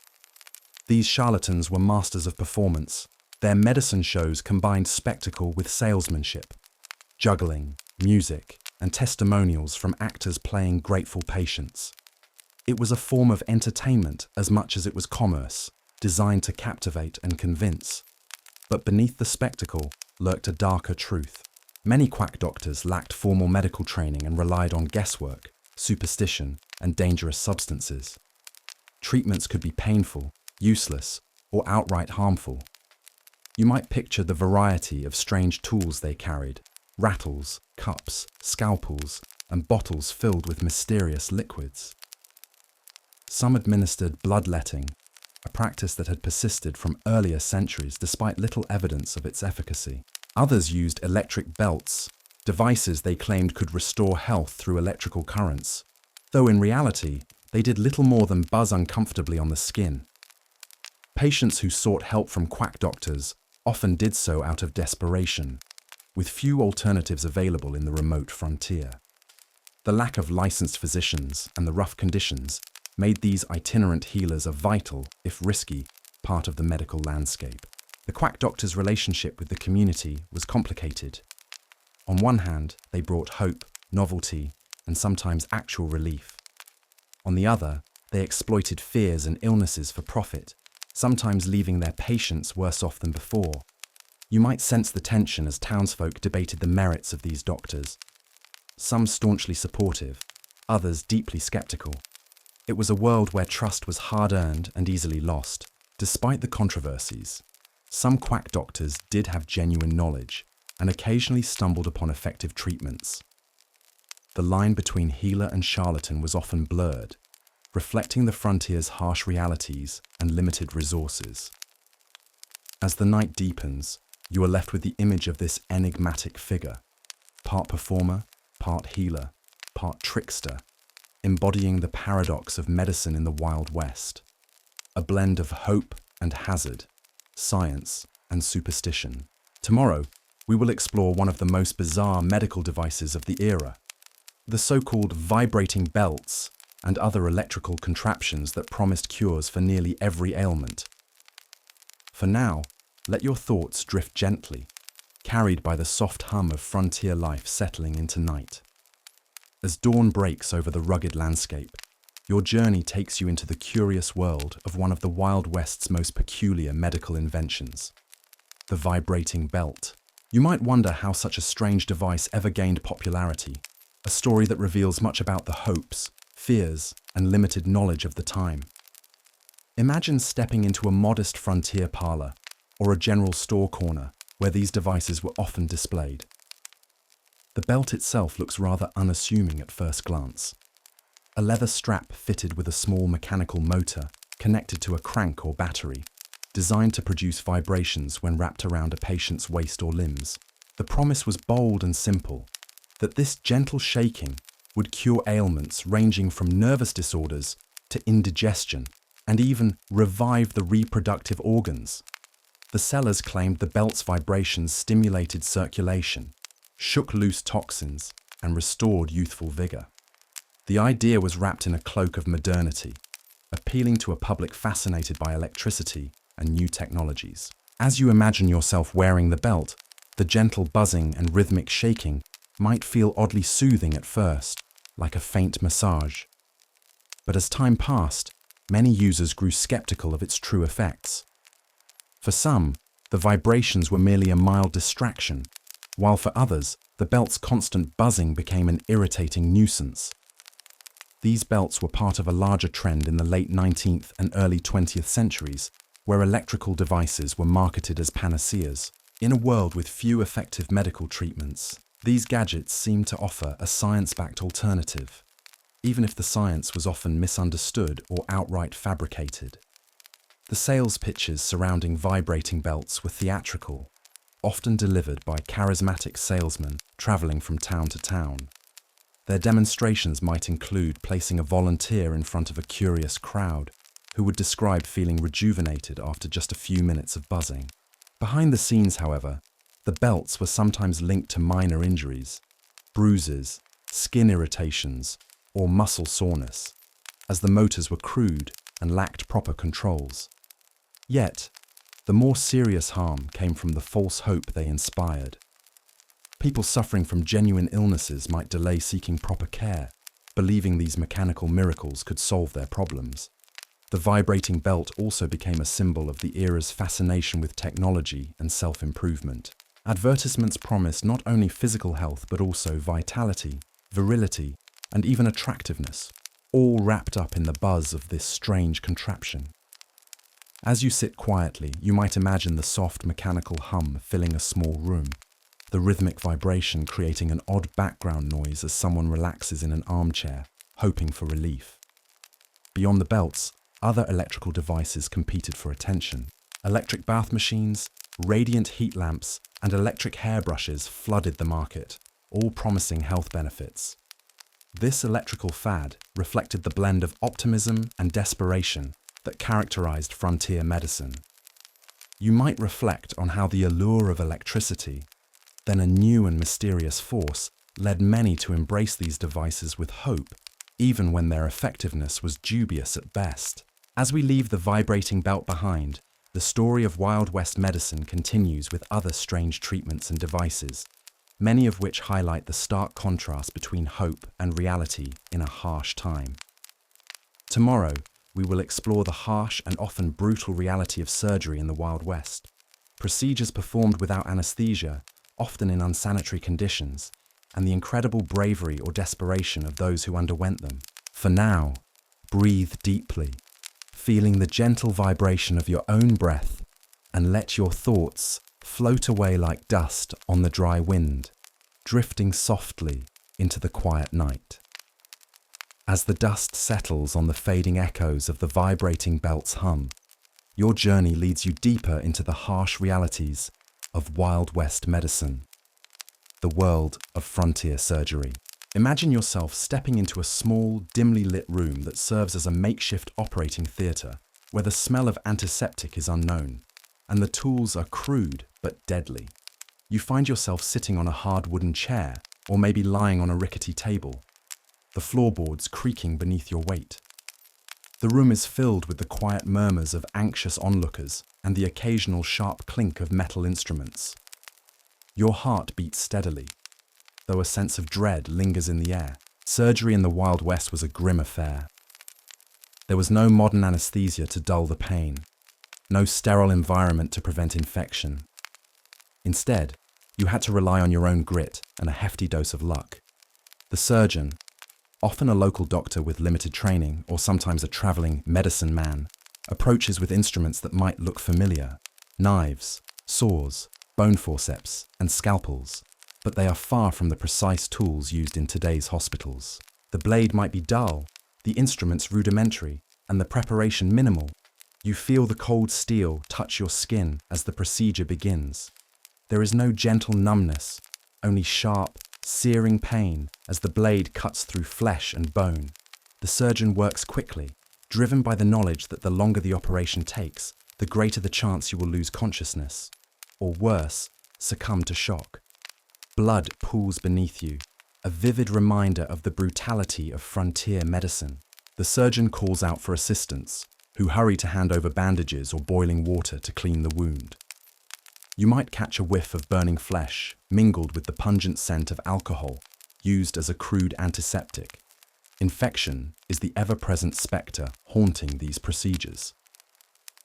These charlatans were masters of performance. Their medicine shows combined spectacle with salesmanship, juggling, music, and testimonials from actors playing grateful patients. It was a form of entertainment as much as it was commerce, designed to captivate and convince. But beneath the spectacle lurked a darker truth. Many quack doctors lacked formal medical training and relied on guesswork, superstition, and dangerous substances. Treatments could be painful, useless, or outright harmful. You might picture the variety of strange tools they carried: rattles, cups, scalpels, and bottles filled with mysterious liquids. Some administered bloodletting, a practice that had persisted from earlier centuries despite little evidence of its efficacy. Others used electric belts, devices they claimed could restore health through electrical currents, though in reality, they did little more than buzz uncomfortably on the skin. Patients who sought help from quack doctors often did so out of desperation, with few alternatives available in the remote frontier. The lack of licensed physicians and the rough conditions made these itinerant healers a vital, if risky, part of the medical landscape. The quack doctor's relationship with the community was complicated. On one hand, they brought hope, novelty, and sometimes actual relief. On the other, they exploited fears and illnesses for profit, sometimes leaving their patients worse off than before. You might sense the tension as townsfolk debated the merits of these doctors. Some staunchly supportive, others deeply skeptical. It was a world where trust was hard-earned and easily lost. Despite the controversies, some quack doctors did have genuine knowledge and occasionally stumbled upon effective treatments. The line between healer and charlatan was often blurred, reflecting the frontier's harsh realities and limited resources. As the night deepens, you are left with the image of this enigmatic figure, part performer, part healer, part trickster, embodying the paradox of medicine in the Wild West, a blend of hope and hazard, science and superstition. Tomorrow, we will explore one of the most bizarre medical devices of the era, the so-called vibrating belts and other electrical contraptions that promised cures for nearly every ailment. For now, let your thoughts drift gently, carried by the soft hum of frontier life settling into night. As dawn breaks over the rugged landscape, your journey takes you into the curious world of one of the Wild West's most peculiar medical inventions, the vibrating belt. You might wonder how such a strange device ever gained popularity, a story that reveals much about the hopes, fears, and limited knowledge of the time. Imagine stepping into a modest frontier parlor or a general store corner where these devices were often displayed. The belt itself looks rather unassuming at first glance. A leather strap fitted with a small mechanical motor connected to a crank or battery, designed to produce vibrations when wrapped around a patient's waist or limbs. The promise was bold and simple, that this gentle shaking would cure ailments ranging from nervous disorders to indigestion and even revive the reproductive organs. The sellers claimed the belt's vibrations stimulated circulation, shook loose toxins, and restored youthful vigor. The idea was wrapped in a cloak of modernity, appealing to a public fascinated by electricity and new technologies. As you imagine yourself wearing the belt, the gentle buzzing and rhythmic shaking might feel oddly soothing at first, like a faint massage. But as time passed, many users grew skeptical of its true effects. For some, the vibrations were merely a mild distraction, while for others, the belt's constant buzzing became an irritating nuisance. These belts were part of a larger trend in the late 19th and early 20th centuries, where electrical devices were marketed as panaceas. In a world with few effective medical treatments, these gadgets seemed to offer a science-backed alternative, even if the science was often misunderstood or outright fabricated. The sales pitches surrounding vibrating belts were theatrical, often delivered by charismatic salesmen traveling from town to town. Their demonstrations might include placing a volunteer in front of a curious crowd who would describe feeling rejuvenated after just a few minutes of buzzing. Behind the scenes, however, the belts were sometimes linked to minor injuries, bruises, skin irritations, or muscle soreness, as the motors were crude and lacked proper controls. Yet, the more serious harm came from the false hope they inspired. People suffering from genuine illnesses might delay seeking proper care, believing these mechanical miracles could solve their problems. The vibrating belt also became a symbol of the era's fascination with technology and self-improvement. Advertisements promised not only physical health but also vitality, virility, and even attractiveness, all wrapped up in the buzz of this strange contraption. As you sit quietly, you might imagine the soft mechanical hum filling a small room, the rhythmic vibration creating an odd background noise as someone relaxes in an armchair, hoping for relief. Beyond the belts, other electrical devices competed for attention. Electric bath machines, radiant heat lamps, and electric hairbrushes flooded the market, all promising health benefits. This electrical fad reflected the blend of optimism and desperation that characterized frontier medicine. You might reflect on how the allure of electricity, Then a new and mysterious force led many to embrace these devices with hope, even when their effectiveness was dubious at best. As we leave the vibrating belt behind, the story of Wild West medicine continues with other strange treatments and devices, many of which highlight the stark contrast between hope and reality in a harsh time. Tomorrow, we will explore the harsh and often brutal reality of surgery in the Wild West. Procedures performed without anesthesia, often in unsanitary conditions, and the incredible bravery or desperation of those who underwent them. For now, breathe deeply, feeling the gentle vibration of your own breath, and let your thoughts float away like dust on the dry wind, drifting softly into the quiet night. As the dust settles on the fading echoes of the vibrating belt's hum, your journey leads you deeper into the harsh realities of Wild West medicine, the world of frontier surgery. Imagine yourself stepping into a small, dimly lit room that serves as a makeshift operating theatre, where the smell of antiseptic is unknown, and the tools are crude but deadly. You find yourself sitting on a hard wooden chair, or maybe lying on a rickety table, the floorboards creaking beneath your weight. The room is filled with the quiet murmurs of anxious onlookers and the occasional sharp clink of metal instruments. Your heart beats steadily, though a sense of dread lingers in the air. Surgery in the Wild West was a grim affair. There was no modern anesthesia to dull the pain, no sterile environment to prevent infection. Instead, you had to rely on your own grit and a hefty dose of luck. The surgeon, often a local doctor with limited training or sometimes a traveling medicine man, approaches with instruments that might look familiar: knives, saws, bone forceps, and scalpels, but they are far from the precise tools used in today's hospitals. The blade might be dull, the instruments rudimentary, and the preparation minimal. You feel the cold steel touch your skin as the procedure begins. There is no gentle numbness, only sharp, searing pain as the blade cuts through flesh and bone. The surgeon works quickly, driven by the knowledge that the longer the operation takes, the greater the chance you will lose consciousness, or worse, succumb to shock. Blood pools beneath you, a vivid reminder of the brutality of frontier medicine. The surgeon calls out for assistants, who hurry to hand over bandages or boiling water to clean the wound. You might catch a whiff of burning flesh, mingled with the pungent scent of alcohol, used as a crude antiseptic. Infection is the ever-present spectre haunting these procedures.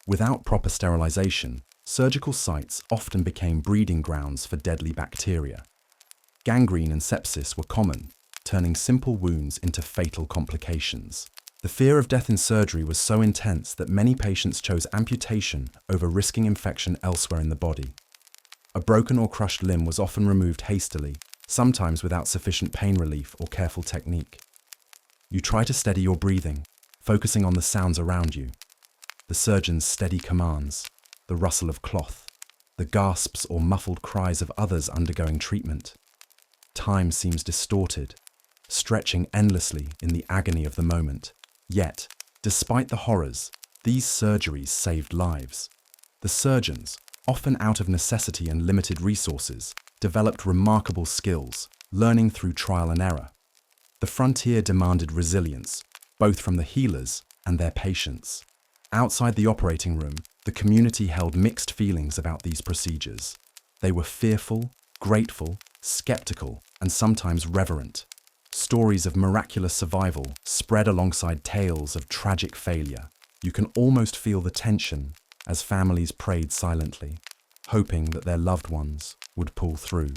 Without proper sterilization, surgical sites often became breeding grounds for deadly bacteria. Gangrene and sepsis were common, turning simple wounds into fatal complications. The fear of death in surgery was so intense that many patients chose amputation over risking infection elsewhere in the body. A broken or crushed limb was often removed hastily, sometimes without sufficient pain relief or careful technique. You try to steady your breathing, focusing on the sounds around you. The surgeon's steady commands, the rustle of cloth, the gasps or muffled cries of others undergoing treatment. Time seems distorted, stretching endlessly in the agony of the moment. Yet, despite the horrors, these surgeries saved lives. The surgeons, often out of necessity and limited resources, developed remarkable skills, learning through trial and error. The frontier demanded resilience, both from the healers and their patients. Outside the operating room, the community held mixed feelings about these procedures. They were fearful, grateful, skeptical, and sometimes reverent. Stories of miraculous survival spread alongside tales of tragic failure. You can almost feel the tension as families prayed silently, hoping that their loved ones would pull through.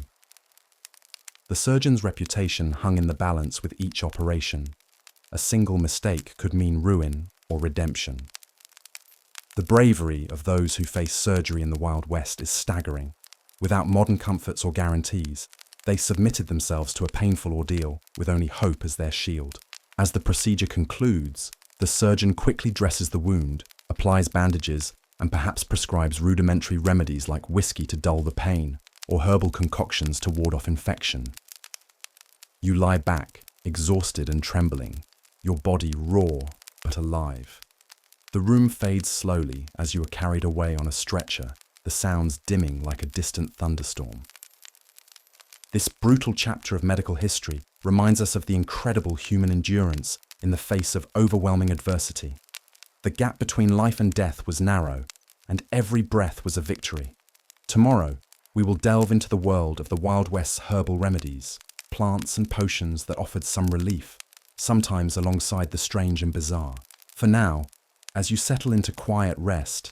The surgeon's reputation hung in the balance with each operation. A single mistake could mean ruin or redemption. The bravery of those who face surgery in the Wild West is staggering. Without modern comforts or guarantees, they submitted themselves to a painful ordeal with only hope as their shield. As the procedure concludes, the surgeon quickly dresses the wound, applies bandages, and perhaps prescribes rudimentary remedies like whiskey to dull the pain, or herbal concoctions to ward off infection. You lie back, exhausted and trembling, your body raw but alive. The room fades slowly as you are carried away on a stretcher, the sounds dimming like a distant thunderstorm. This brutal chapter of medical history reminds us of the incredible human endurance in the face of overwhelming adversity. The gap between life and death was narrow, and every breath was a victory. Tomorrow, we will delve into the world of the Wild West's herbal remedies, plants and potions that offered some relief, sometimes alongside the strange and bizarre. For now, as you settle into quiet rest,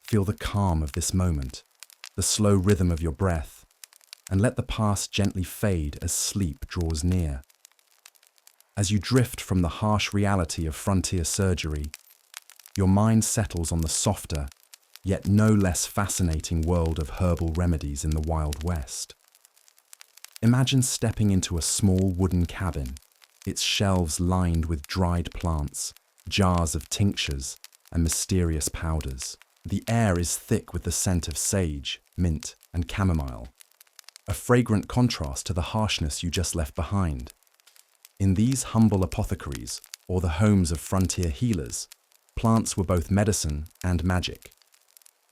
feel the calm of this moment, the slow rhythm of your breath, and let the past gently fade as sleep draws near. As you drift from the harsh reality of frontier surgery, your mind settles on the softer, yet no less fascinating world of herbal remedies in the Wild West. Imagine stepping into a small wooden cabin, its shelves lined with dried plants, jars of tinctures, and mysterious powders. The air is thick with the scent of sage, mint, and chamomile, a fragrant contrast to the harshness you just left behind. In these humble apothecaries, or the homes of frontier healers, plants were both medicine and magic.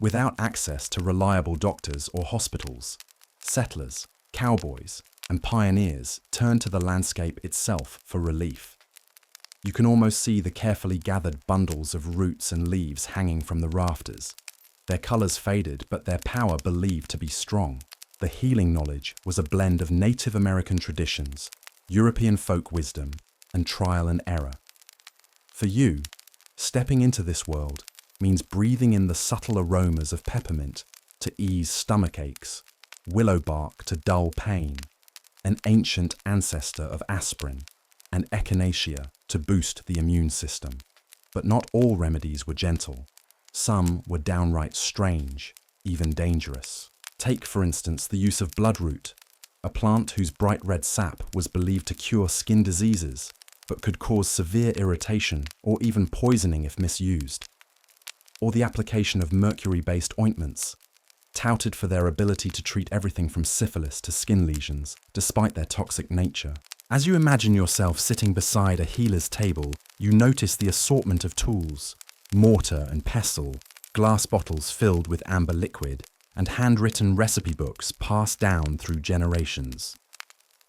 Without access to reliable doctors or hospitals, settlers, cowboys, and pioneers turned to the landscape itself for relief. You can almost see the carefully gathered bundles of roots and leaves hanging from the rafters. Their colors faded, but their power believed to be strong. The healing knowledge was a blend of Native American traditions, European folk wisdom, and trial and error. For you, stepping into this world means breathing in the subtle aromas of peppermint to ease stomach aches, willow bark to dull pain, an ancient ancestor of aspirin, and echinacea to boost the immune system. But not all remedies were gentle. Some were downright strange, even dangerous. Take, for instance, the use of bloodroot, a plant whose bright red sap was believed to cure skin diseases, but could cause severe irritation or even poisoning if misused. Or the application of mercury-based ointments, touted for their ability to treat everything from syphilis to skin lesions, despite their toxic nature. As you imagine yourself sitting beside a healer's table, you notice the assortment of tools, mortar and pestle, glass bottles filled with amber liquid, and handwritten recipe books passed down through generations.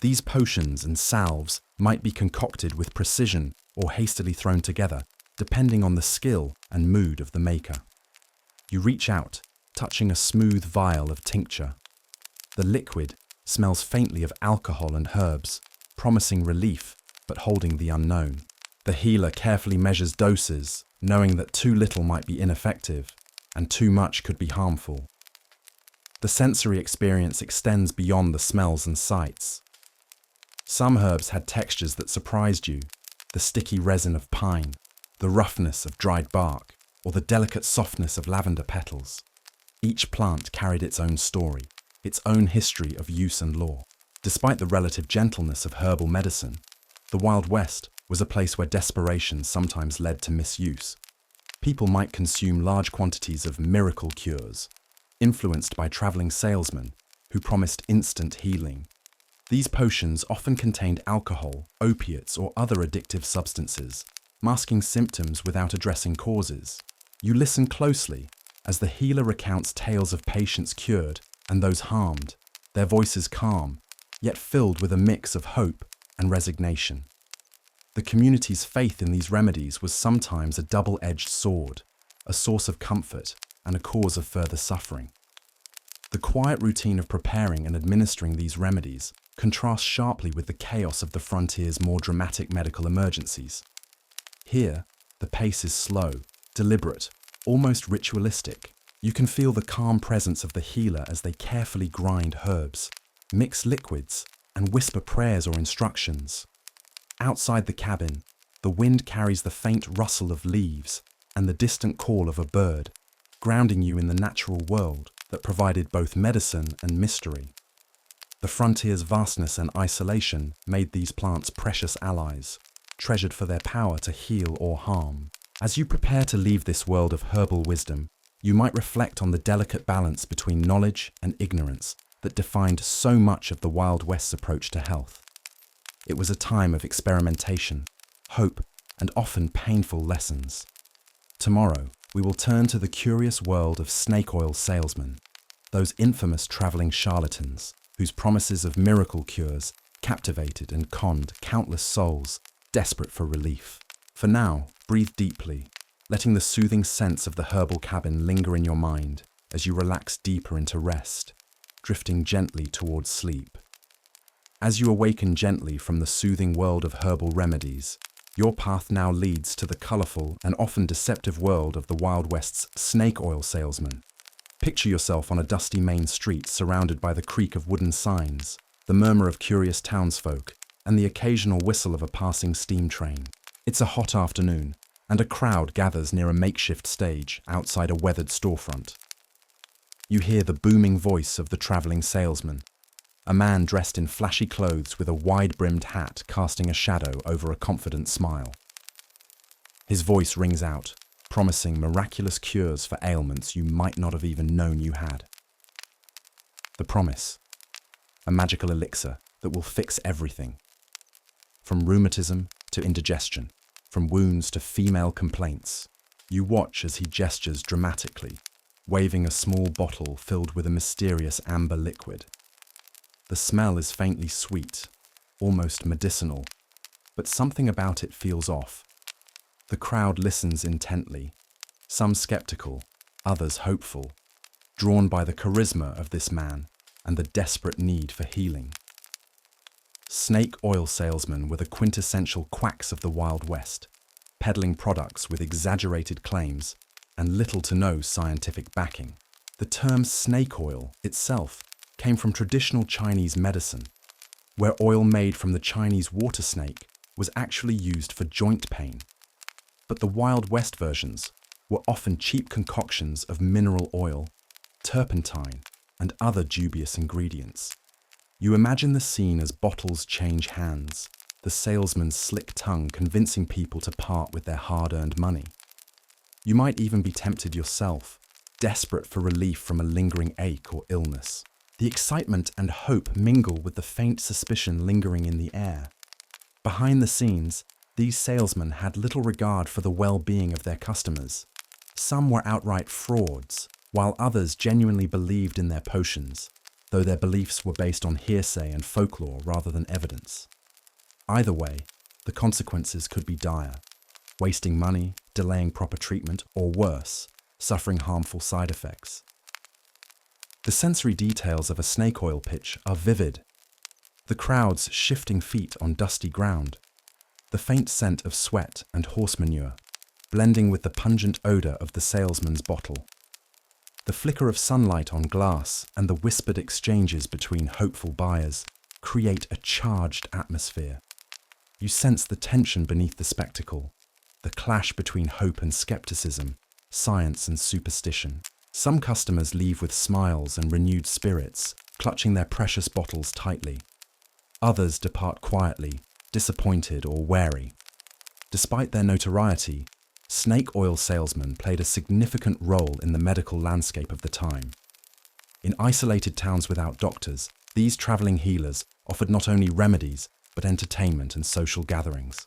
These potions and salves might be concocted with precision or hastily thrown together, depending on the skill and mood of the maker. You reach out, touching a smooth vial of tincture. The liquid smells faintly of alcohol and herbs, promising relief but holding the unknown. The healer carefully measures doses, knowing that too little might be ineffective and too much could be harmful. The sensory experience extends beyond the smells and sights. Some herbs had textures that surprised you, the sticky resin of pine, the roughness of dried bark, or the delicate softness of lavender petals. Each plant carried its own story, its own history of use and lore. Despite the relative gentleness of herbal medicine, the Wild West was a place where desperation sometimes led to misuse. People might consume large quantities of miracle cures, influenced by traveling salesmen who promised instant healing. These potions often contained alcohol, opiates, or other addictive substances, masking symptoms without addressing causes. You listen closely as the healer recounts tales of patients cured and those harmed, their voices calm, yet filled with a mix of hope and resignation. The community's faith in these remedies was sometimes a double-edged sword, a source of comfort and a cause of further suffering. The quiet routine of preparing and administering these remedies contrasts sharply with the chaos of the frontier's more dramatic medical emergencies. Here, the pace is slow, deliberate, almost ritualistic. You can feel the calm presence of the healer as they carefully grind herbs, mix liquids, and whisper prayers or instructions. Outside the cabin, the wind carries the faint rustle of leaves and the distant call of a bird, grounding you in the natural world that provided both medicine and mystery. The frontier's vastness and isolation made these plants precious allies, treasured for their power to heal or harm. As you prepare to leave this world of herbal wisdom, you might reflect on the delicate balance between knowledge and ignorance that defined so much of the Wild West's approach to health. It was a time of experimentation, hope, and often painful lessons. Tomorrow, we will turn to the curious world of snake oil salesmen, those infamous traveling charlatans, whose promises of miracle cures captivated and conned countless souls desperate for relief. For now, breathe deeply, letting the soothing scents of the herbal cabin linger in your mind as you relax deeper into rest, drifting gently towards sleep. As you awaken gently from the soothing world of herbal remedies, your path now leads to the colorful and often deceptive world of the Wild West's snake oil salesman. Picture yourself on a dusty main street surrounded by the creak of wooden signs, the murmur of curious townsfolk, and the occasional whistle of a passing steam train. It's a hot afternoon, and a crowd gathers near a makeshift stage outside a weathered storefront. You hear the booming voice of the traveling salesman, a man dressed in flashy clothes with a wide-brimmed hat casting a shadow over a confident smile. His voice rings out, promising miraculous cures for ailments you might not have even known you had. The promise, a magical elixir that will fix everything. From rheumatism to indigestion, from wounds to female complaints. You watch as he gestures dramatically, waving a small bottle filled with a mysterious amber liquid. The smell is faintly sweet, almost medicinal, but something about it feels off. The crowd listens intently, some skeptical, others hopeful, drawn by the charisma of this man and the desperate need for healing. Snake oil salesmen were the quintessential quacks of the Wild West, peddling products with exaggerated claims and little to no scientific backing. The term snake oil itself came from traditional Chinese medicine, where oil made from the Chinese water snake was actually used for joint pain. But the Wild West versions were often cheap concoctions of mineral oil, turpentine, and other dubious ingredients. You imagine the scene as bottles change hands, the salesman's slick tongue convincing people to part with their hard-earned money. You might even be tempted yourself, desperate for relief from a lingering ache or illness. The excitement and hope mingle with the faint suspicion lingering in the air. Behind the scenes, these salesmen had little regard for the well-being of their customers. Some were outright frauds, while others genuinely believed in their potions, though their beliefs were based on hearsay and folklore rather than evidence. Either way, the consequences could be dire: wasting money, delaying proper treatment, or worse, suffering harmful side effects. The sensory details of a snake oil pitch are vivid. The crowd's shifting feet on dusty ground, the faint scent of sweat and horse manure, blending with the pungent odor of the salesman's bottle. The flicker of sunlight on glass and the whispered exchanges between hopeful buyers create a charged atmosphere. You sense the tension beneath the spectacle, the clash between hope and skepticism, science and superstition. Some customers leave with smiles and renewed spirits, clutching their precious bottles tightly. Others depart quietly, disappointed or wary. Despite their notoriety, snake oil salesmen played a significant role in the medical landscape of the time. In isolated towns without doctors, these traveling healers offered not only remedies, but entertainment and social gatherings.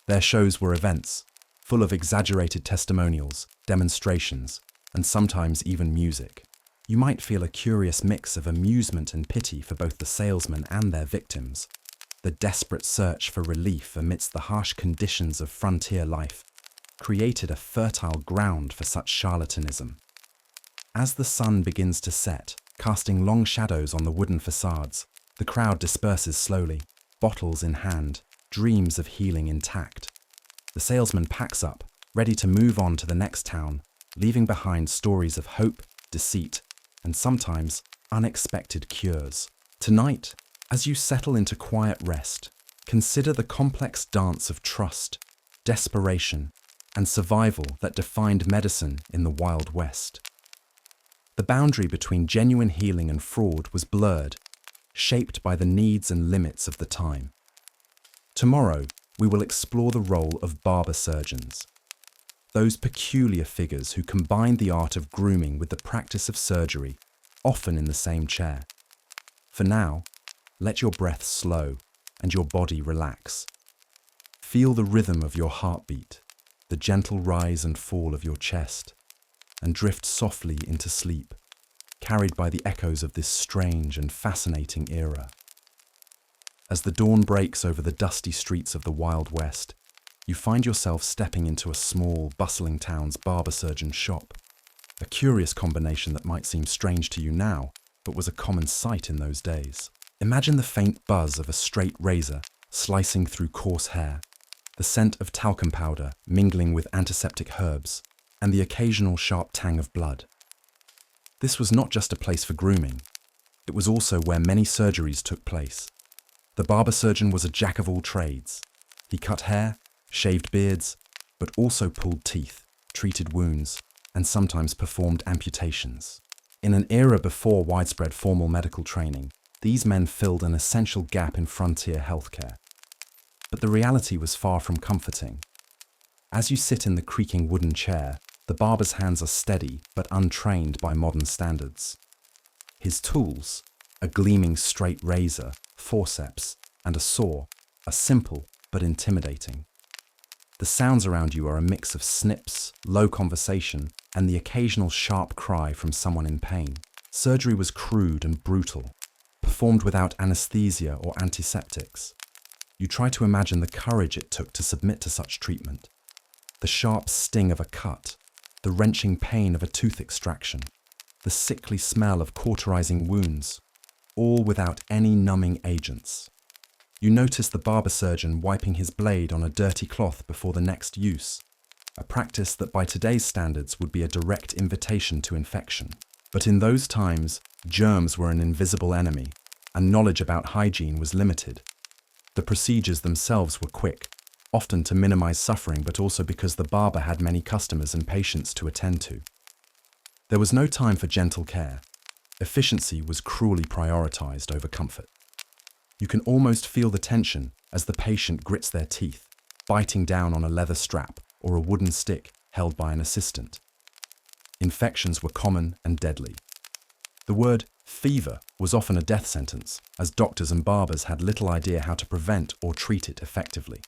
Their shows were events, full of exaggerated testimonials, demonstrations, and sometimes even music. You might feel a curious mix of amusement and pity for both the salesmen and their victims. The desperate search for relief amidst the harsh conditions of frontier life created a fertile ground for such charlatanism. As the sun begins to set, casting long shadows on the wooden facades, the crowd disperses slowly, bottles in hand, dreams of healing intact. The salesman packs up, ready to move on to the next town, leaving behind stories of hope, deceit, and sometimes unexpected cures. Tonight, as you settle into quiet rest, consider the complex dance of trust, desperation, and survival that defined medicine in the Wild West. The boundary between genuine healing and fraud was blurred, shaped by the needs and limits of the time. Tomorrow, we will explore the role of barber surgeons, those peculiar figures who combine the art of grooming with the practice of surgery, often in the same chair. For now, let your breath slow and your body relax. Feel the rhythm of your heartbeat, the gentle rise and fall of your chest, and drift softly into sleep, carried by the echoes of this strange and fascinating era. As the dawn breaks over the dusty streets of the Wild West, you find yourself stepping into a small, bustling town's barber surgeon's shop. A curious combination that might seem strange to you now, but was a common sight in those days. Imagine the faint buzz of a straight razor slicing through coarse hair, the scent of talcum powder mingling with antiseptic herbs, and the occasional sharp tang of blood. This was not just a place for grooming, it was also where many surgeries took place. The barber surgeon was a jack of all trades. He cut hair, shaved beards, but also pulled teeth, treated wounds, and sometimes performed amputations. In an era before widespread formal medical training, these men filled an essential gap in frontier healthcare. But the reality was far from comforting. As you sit in the creaking wooden chair, the barber's hands are steady but untrained by modern standards. His tools, a gleaming straight razor, forceps, and a saw, are simple but intimidating. The sounds around you are a mix of snips, low conversation, and the occasional sharp cry from someone in pain. Surgery was crude and brutal, performed without anesthesia or antiseptics. You try to imagine the courage it took to submit to such treatment. The sharp sting of a cut, the wrenching pain of a tooth extraction, the sickly smell of cauterizing wounds, all without any numbing agents. You notice the barber surgeon wiping his blade on a dirty cloth before the next use, a practice that by today's standards would be a direct invitation to infection. But in those times, germs were an invisible enemy, and knowledge about hygiene was limited. The procedures themselves were quick, often to minimize suffering, but also because the barber had many customers and patients to attend to. There was no time for gentle care. Efficiency was cruelly prioritized over comfort. You can almost feel the tension as the patient grits their teeth, biting down on a leather strap or a wooden stick held by an assistant. Infections were common and deadly. The word fever was often a death sentence, as doctors and barbers had little idea how to prevent or treat it effectively.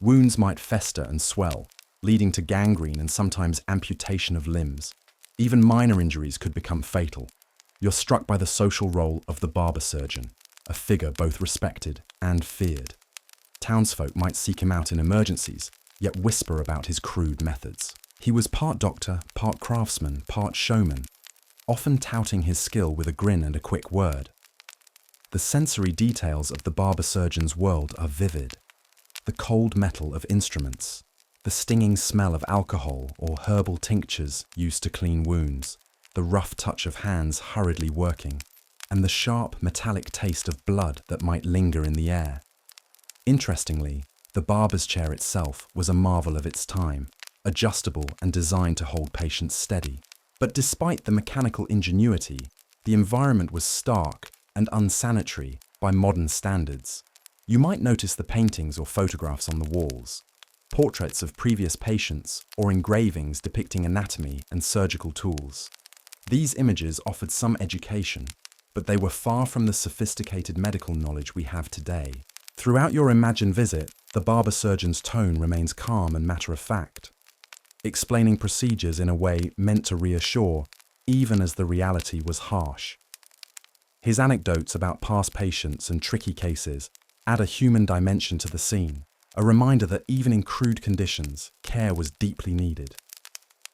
Wounds might fester and swell, leading to gangrene and sometimes amputation of limbs. Even minor injuries could become fatal. You're struck by the social role of the barber surgeon, a figure both respected and feared. Townsfolk might seek him out in emergencies, yet whisper about his crude methods. He was part doctor, part craftsman, part showman, often touting his skill with a grin and a quick word. The sensory details of the barber surgeon's world are vivid. The cold metal of instruments, the stinging smell of alcohol or herbal tinctures used to clean wounds, the rough touch of hands hurriedly working, and the sharp metallic taste of blood that might linger in the air. Interestingly, the barber's chair itself was a marvel of its time, adjustable and designed to hold patients steady. But despite the mechanical ingenuity, the environment was stark and unsanitary by modern standards. You might notice the paintings or photographs on the walls, portraits of previous patients or engravings depicting anatomy and surgical tools. These images offered some education, but they were far from the sophisticated medical knowledge we have today. Throughout your imagined visit, the barber surgeon's tone remains calm and matter-of-fact, explaining procedures in a way meant to reassure, even as the reality was harsh. His anecdotes about past patients and tricky cases add a human dimension to the scene, a reminder that even in crude conditions, care was deeply needed.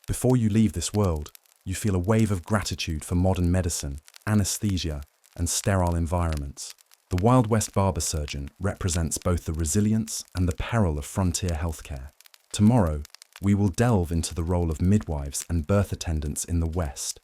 Before you leave this world, you feel a wave of gratitude for modern medicine, anesthesia, and sterile environments. The Wild West barber surgeon represents both the resilience and the peril of frontier healthcare. Tomorrow, we will delve into the role of midwives and birth attendants in the West.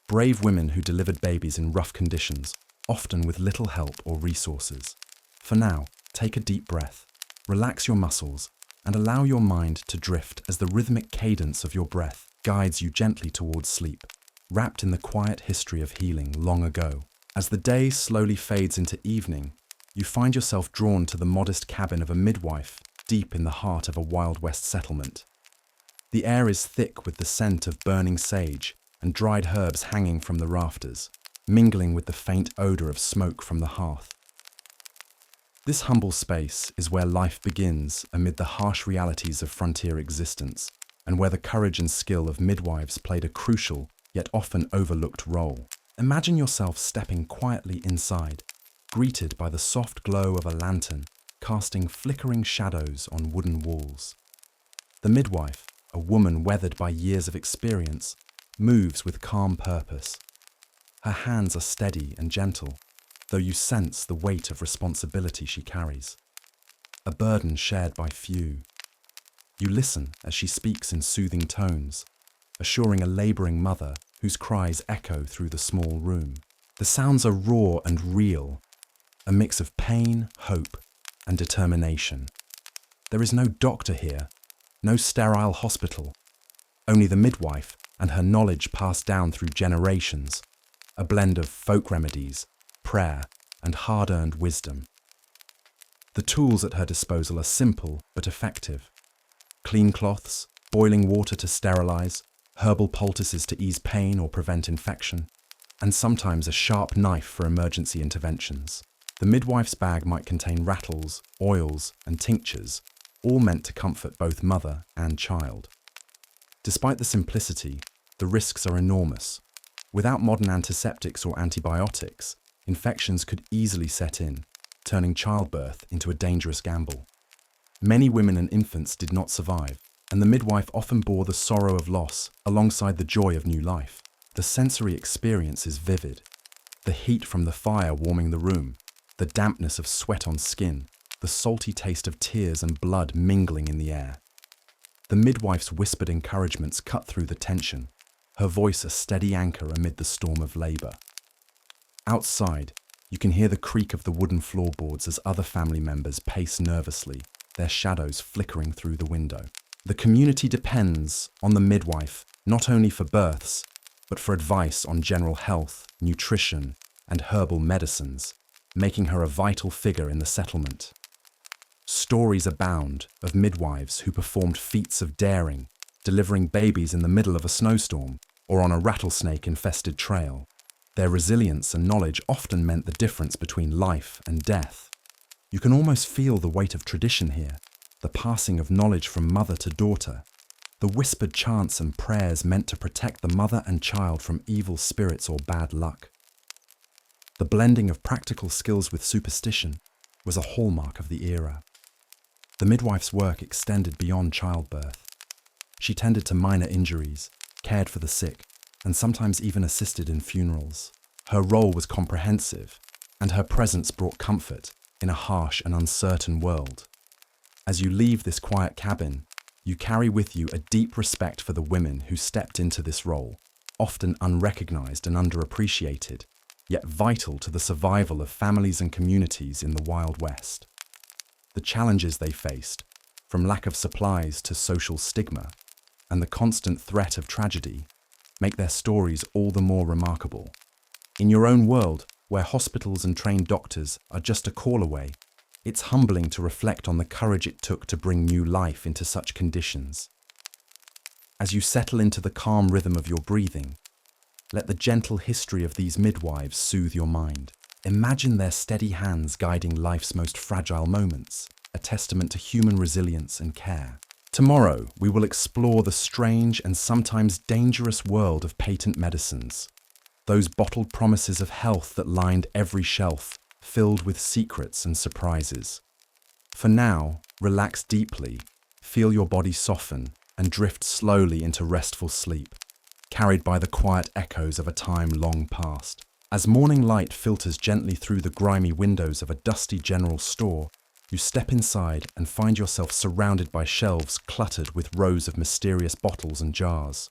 Brave women who delivered babies in rough conditions, often with little help or resources. For now, take a deep breath, relax your muscles, and allow your mind to drift as the rhythmic cadence of your breath guides you gently towards sleep, wrapped in the quiet history of healing long ago. As the day slowly fades into evening, you find yourself drawn to the modest cabin of a midwife deep in the heart of a Wild West settlement. The air is thick with the scent of burning sage and dried herbs hanging from the rafters, mingling with the faint odor of smoke from the hearth. This humble space is where life begins amid the harsh realities of frontier existence, and where the courage and skill of midwives played a crucial, yet often overlooked role. Imagine yourself stepping quietly inside, greeted by the soft glow of a lantern casting flickering shadows on wooden walls. The midwife, a woman weathered by years of experience, moves with calm purpose. Her hands are steady and gentle, though you sense the weight of responsibility she carries, a burden shared by few. You listen as she speaks in soothing tones, assuring a labouring mother whose cries echo through the small room. The sounds are raw and real, a mix of pain, hope, and determination. There is no doctor here, no sterile hospital, only the midwife and her knowledge passed down through generations, a blend of folk remedies, prayer, and hard-earned wisdom. The tools at her disposal are simple but effective. Clean cloths, boiling water to sterilize, herbal poultices to ease pain or prevent infection, and sometimes a sharp knife for emergency interventions. The midwife's bag might contain rattles, oils, and tinctures, all meant to comfort both mother and child. Despite the simplicity, the risks are enormous. Without modern antiseptics or antibiotics, infections could easily set in, turning childbirth into a dangerous gamble. Many women and infants did not survive, and the midwife often bore the sorrow of loss alongside the joy of new life. The sensory experience is vivid. The heat from the fire warming the room, the dampness of sweat on skin, the salty taste of tears and blood mingling in the air. The midwife's whispered encouragements cut through the tension, her voice a steady anchor amid the storm of labour. Outside, you can hear the creak of the wooden floorboards as other family members pace nervously, their shadows flickering through the window. The community depends on the midwife not only for births, but for advice on general health, nutrition, and herbal medicines, making her a vital figure in the settlement. Stories abound of midwives who performed feats of daring, delivering babies in the middle of a snowstorm or on a rattlesnake-infested trail. Their resilience and knowledge often meant the difference between life and death. You can almost feel the weight of tradition here, the passing of knowledge from mother to daughter, the whispered chants and prayers meant to protect the mother and child from evil spirits or bad luck. The blending of practical skills with superstition was a hallmark of the era. The midwife's work extended beyond childbirth. She tended to minor injuries, cared for the sick, and sometimes even assisted in funerals. Her role was comprehensive, and her presence brought comfort in a harsh and uncertain world. As you leave this quiet cabin, you carry with you a deep respect for the women who stepped into this role, often unrecognized and underappreciated, yet vital to the survival of families and communities in the Wild West. The challenges they faced, from lack of supplies to social stigma, and the constant threat of tragedy, make their stories all the more remarkable. In your own world, where hospitals and trained doctors are just a call away, it's humbling to reflect on the courage it took to bring new life into such conditions. As you settle into the calm rhythm of your breathing, let the gentle history of these midwives soothe your mind. Imagine their steady hands guiding life's most fragile moments, a testament to human resilience and care. Tomorrow, we will explore the strange and sometimes dangerous world of patent medicines, those bottled promises of health that lined every shelf, filled with secrets and surprises. For now, relax deeply, feel your body soften, and drift slowly into restful sleep, carried by the quiet echoes of a time long past. As morning light filters gently through the grimy windows of a dusty general store, you step inside and find yourself surrounded by shelves cluttered with rows of mysterious bottles and jars.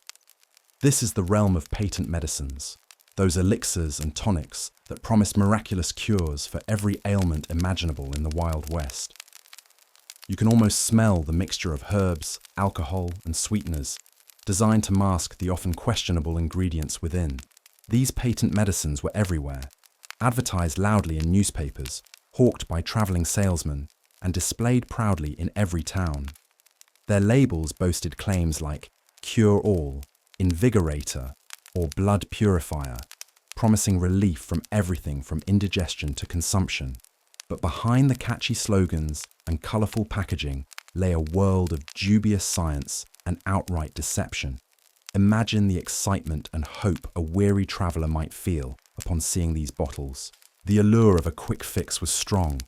This is the realm of patent medicines, those elixirs and tonics that promise miraculous cures for every ailment imaginable in the Wild West. You can almost smell the mixture of herbs, alcohol, and sweeteners, designed to mask the often questionable ingredients within. These patent medicines were everywhere, advertised loudly in newspapers, hawked by travelling salesmen, and displayed proudly in every town. Their labels boasted claims like cure-all, invigorator, or blood purifier, promising relief from everything from indigestion to consumption. But behind the catchy slogans and colourful packaging lay a world of dubious science and outright deception. Imagine the excitement and hope a weary traveler might feel upon seeing these bottles. The allure of a quick fix was strong,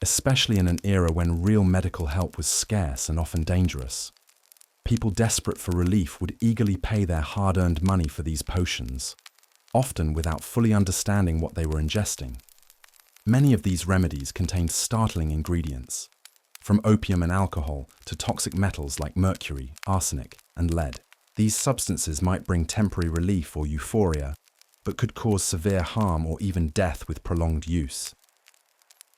especially in an era when real medical help was scarce and often dangerous. People desperate for relief would eagerly pay their hard-earned money for these potions, often without fully understanding what they were ingesting. Many of these remedies contained startling ingredients, from opium and alcohol to toxic metals like mercury, arsenic, and lead. These substances might bring temporary relief or euphoria, but could cause severe harm or even death with prolonged use.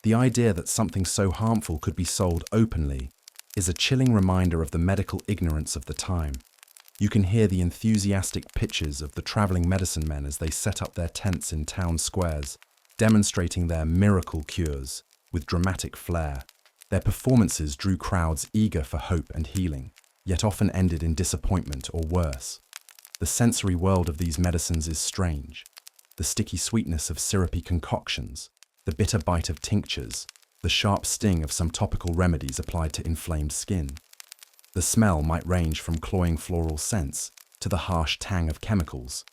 The idea that something so harmful could be sold openly is a chilling reminder of the medical ignorance of the time. You can hear the enthusiastic pitches of the traveling medicine men as they set up their tents in town squares, demonstrating their miracle cures with dramatic flair. Their performances drew crowds eager for hope and healing, yet often ended in disappointment or worse. The sensory world of these medicines is strange. The sticky sweetness of syrupy concoctions, the bitter bite of tinctures, the sharp sting of some topical remedies applied to inflamed skin. The smell might range from cloying floral scents to the harsh tang of chemicals,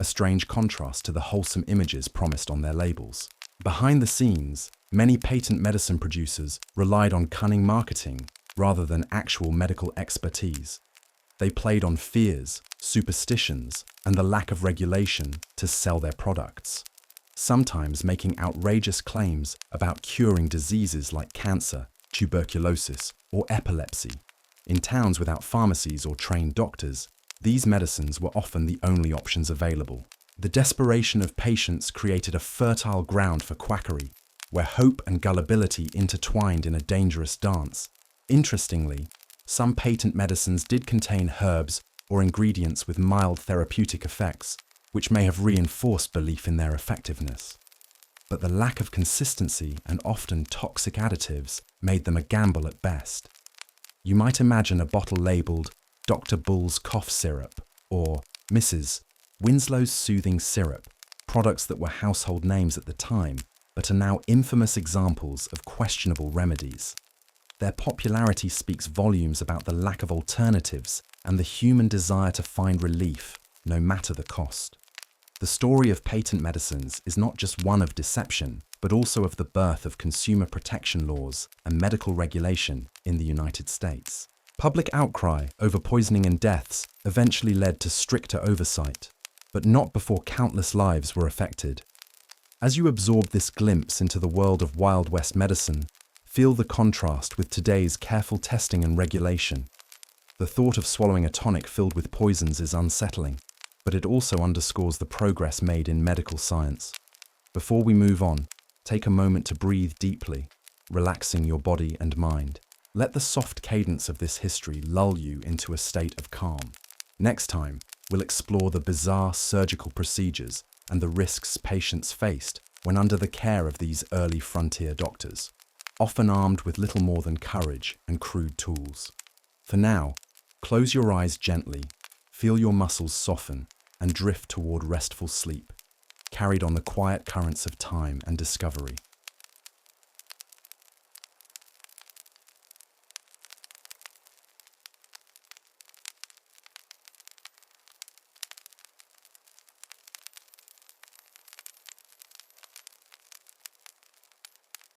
a strange contrast to the wholesome images promised on their labels. Behind the scenes, many patent medicine producers relied on cunning marketing rather than actual medical expertise. They played on fears, superstitions, and the lack of regulation to sell their products, sometimes making outrageous claims about curing diseases like cancer, tuberculosis, or epilepsy. In towns without pharmacies or trained doctors, these medicines were often the only options available. The desperation of patients created a fertile ground for quackery, where hope and gullibility intertwined in a dangerous dance. Interestingly, some patent medicines did contain herbs or ingredients with mild therapeutic effects, which may have reinforced belief in their effectiveness. But the lack of consistency and often toxic additives made them a gamble at best. You might imagine a bottle labeled Dr. Bull's Cough Syrup or Mrs. Winslow's Soothing Syrup, products that were household names at the time, but are now infamous examples of questionable remedies. Their popularity speaks volumes about the lack of alternatives and the human desire to find relief, no matter the cost. The story of patent medicines is not just one of deception, but also of the birth of consumer protection laws and medical regulation in the United States. Public outcry over poisoning and deaths eventually led to stricter oversight, but not before countless lives were affected. As you absorb this glimpse into the world of Wild West medicine, feel the contrast with today's careful testing and regulation. The thought of swallowing a tonic filled with poisons is unsettling, but it also underscores the progress made in medical science. Before we move on, take a moment to breathe deeply, relaxing your body and mind. Let the soft cadence of this history lull you into a state of calm. Next time, we'll explore the bizarre surgical procedures and the risks patients faced when under the care of these early frontier doctors, often armed with little more than courage and crude tools. For now, close your eyes gently, feel your muscles soften, and drift toward restful sleep, carried on the quiet currents of time and discovery.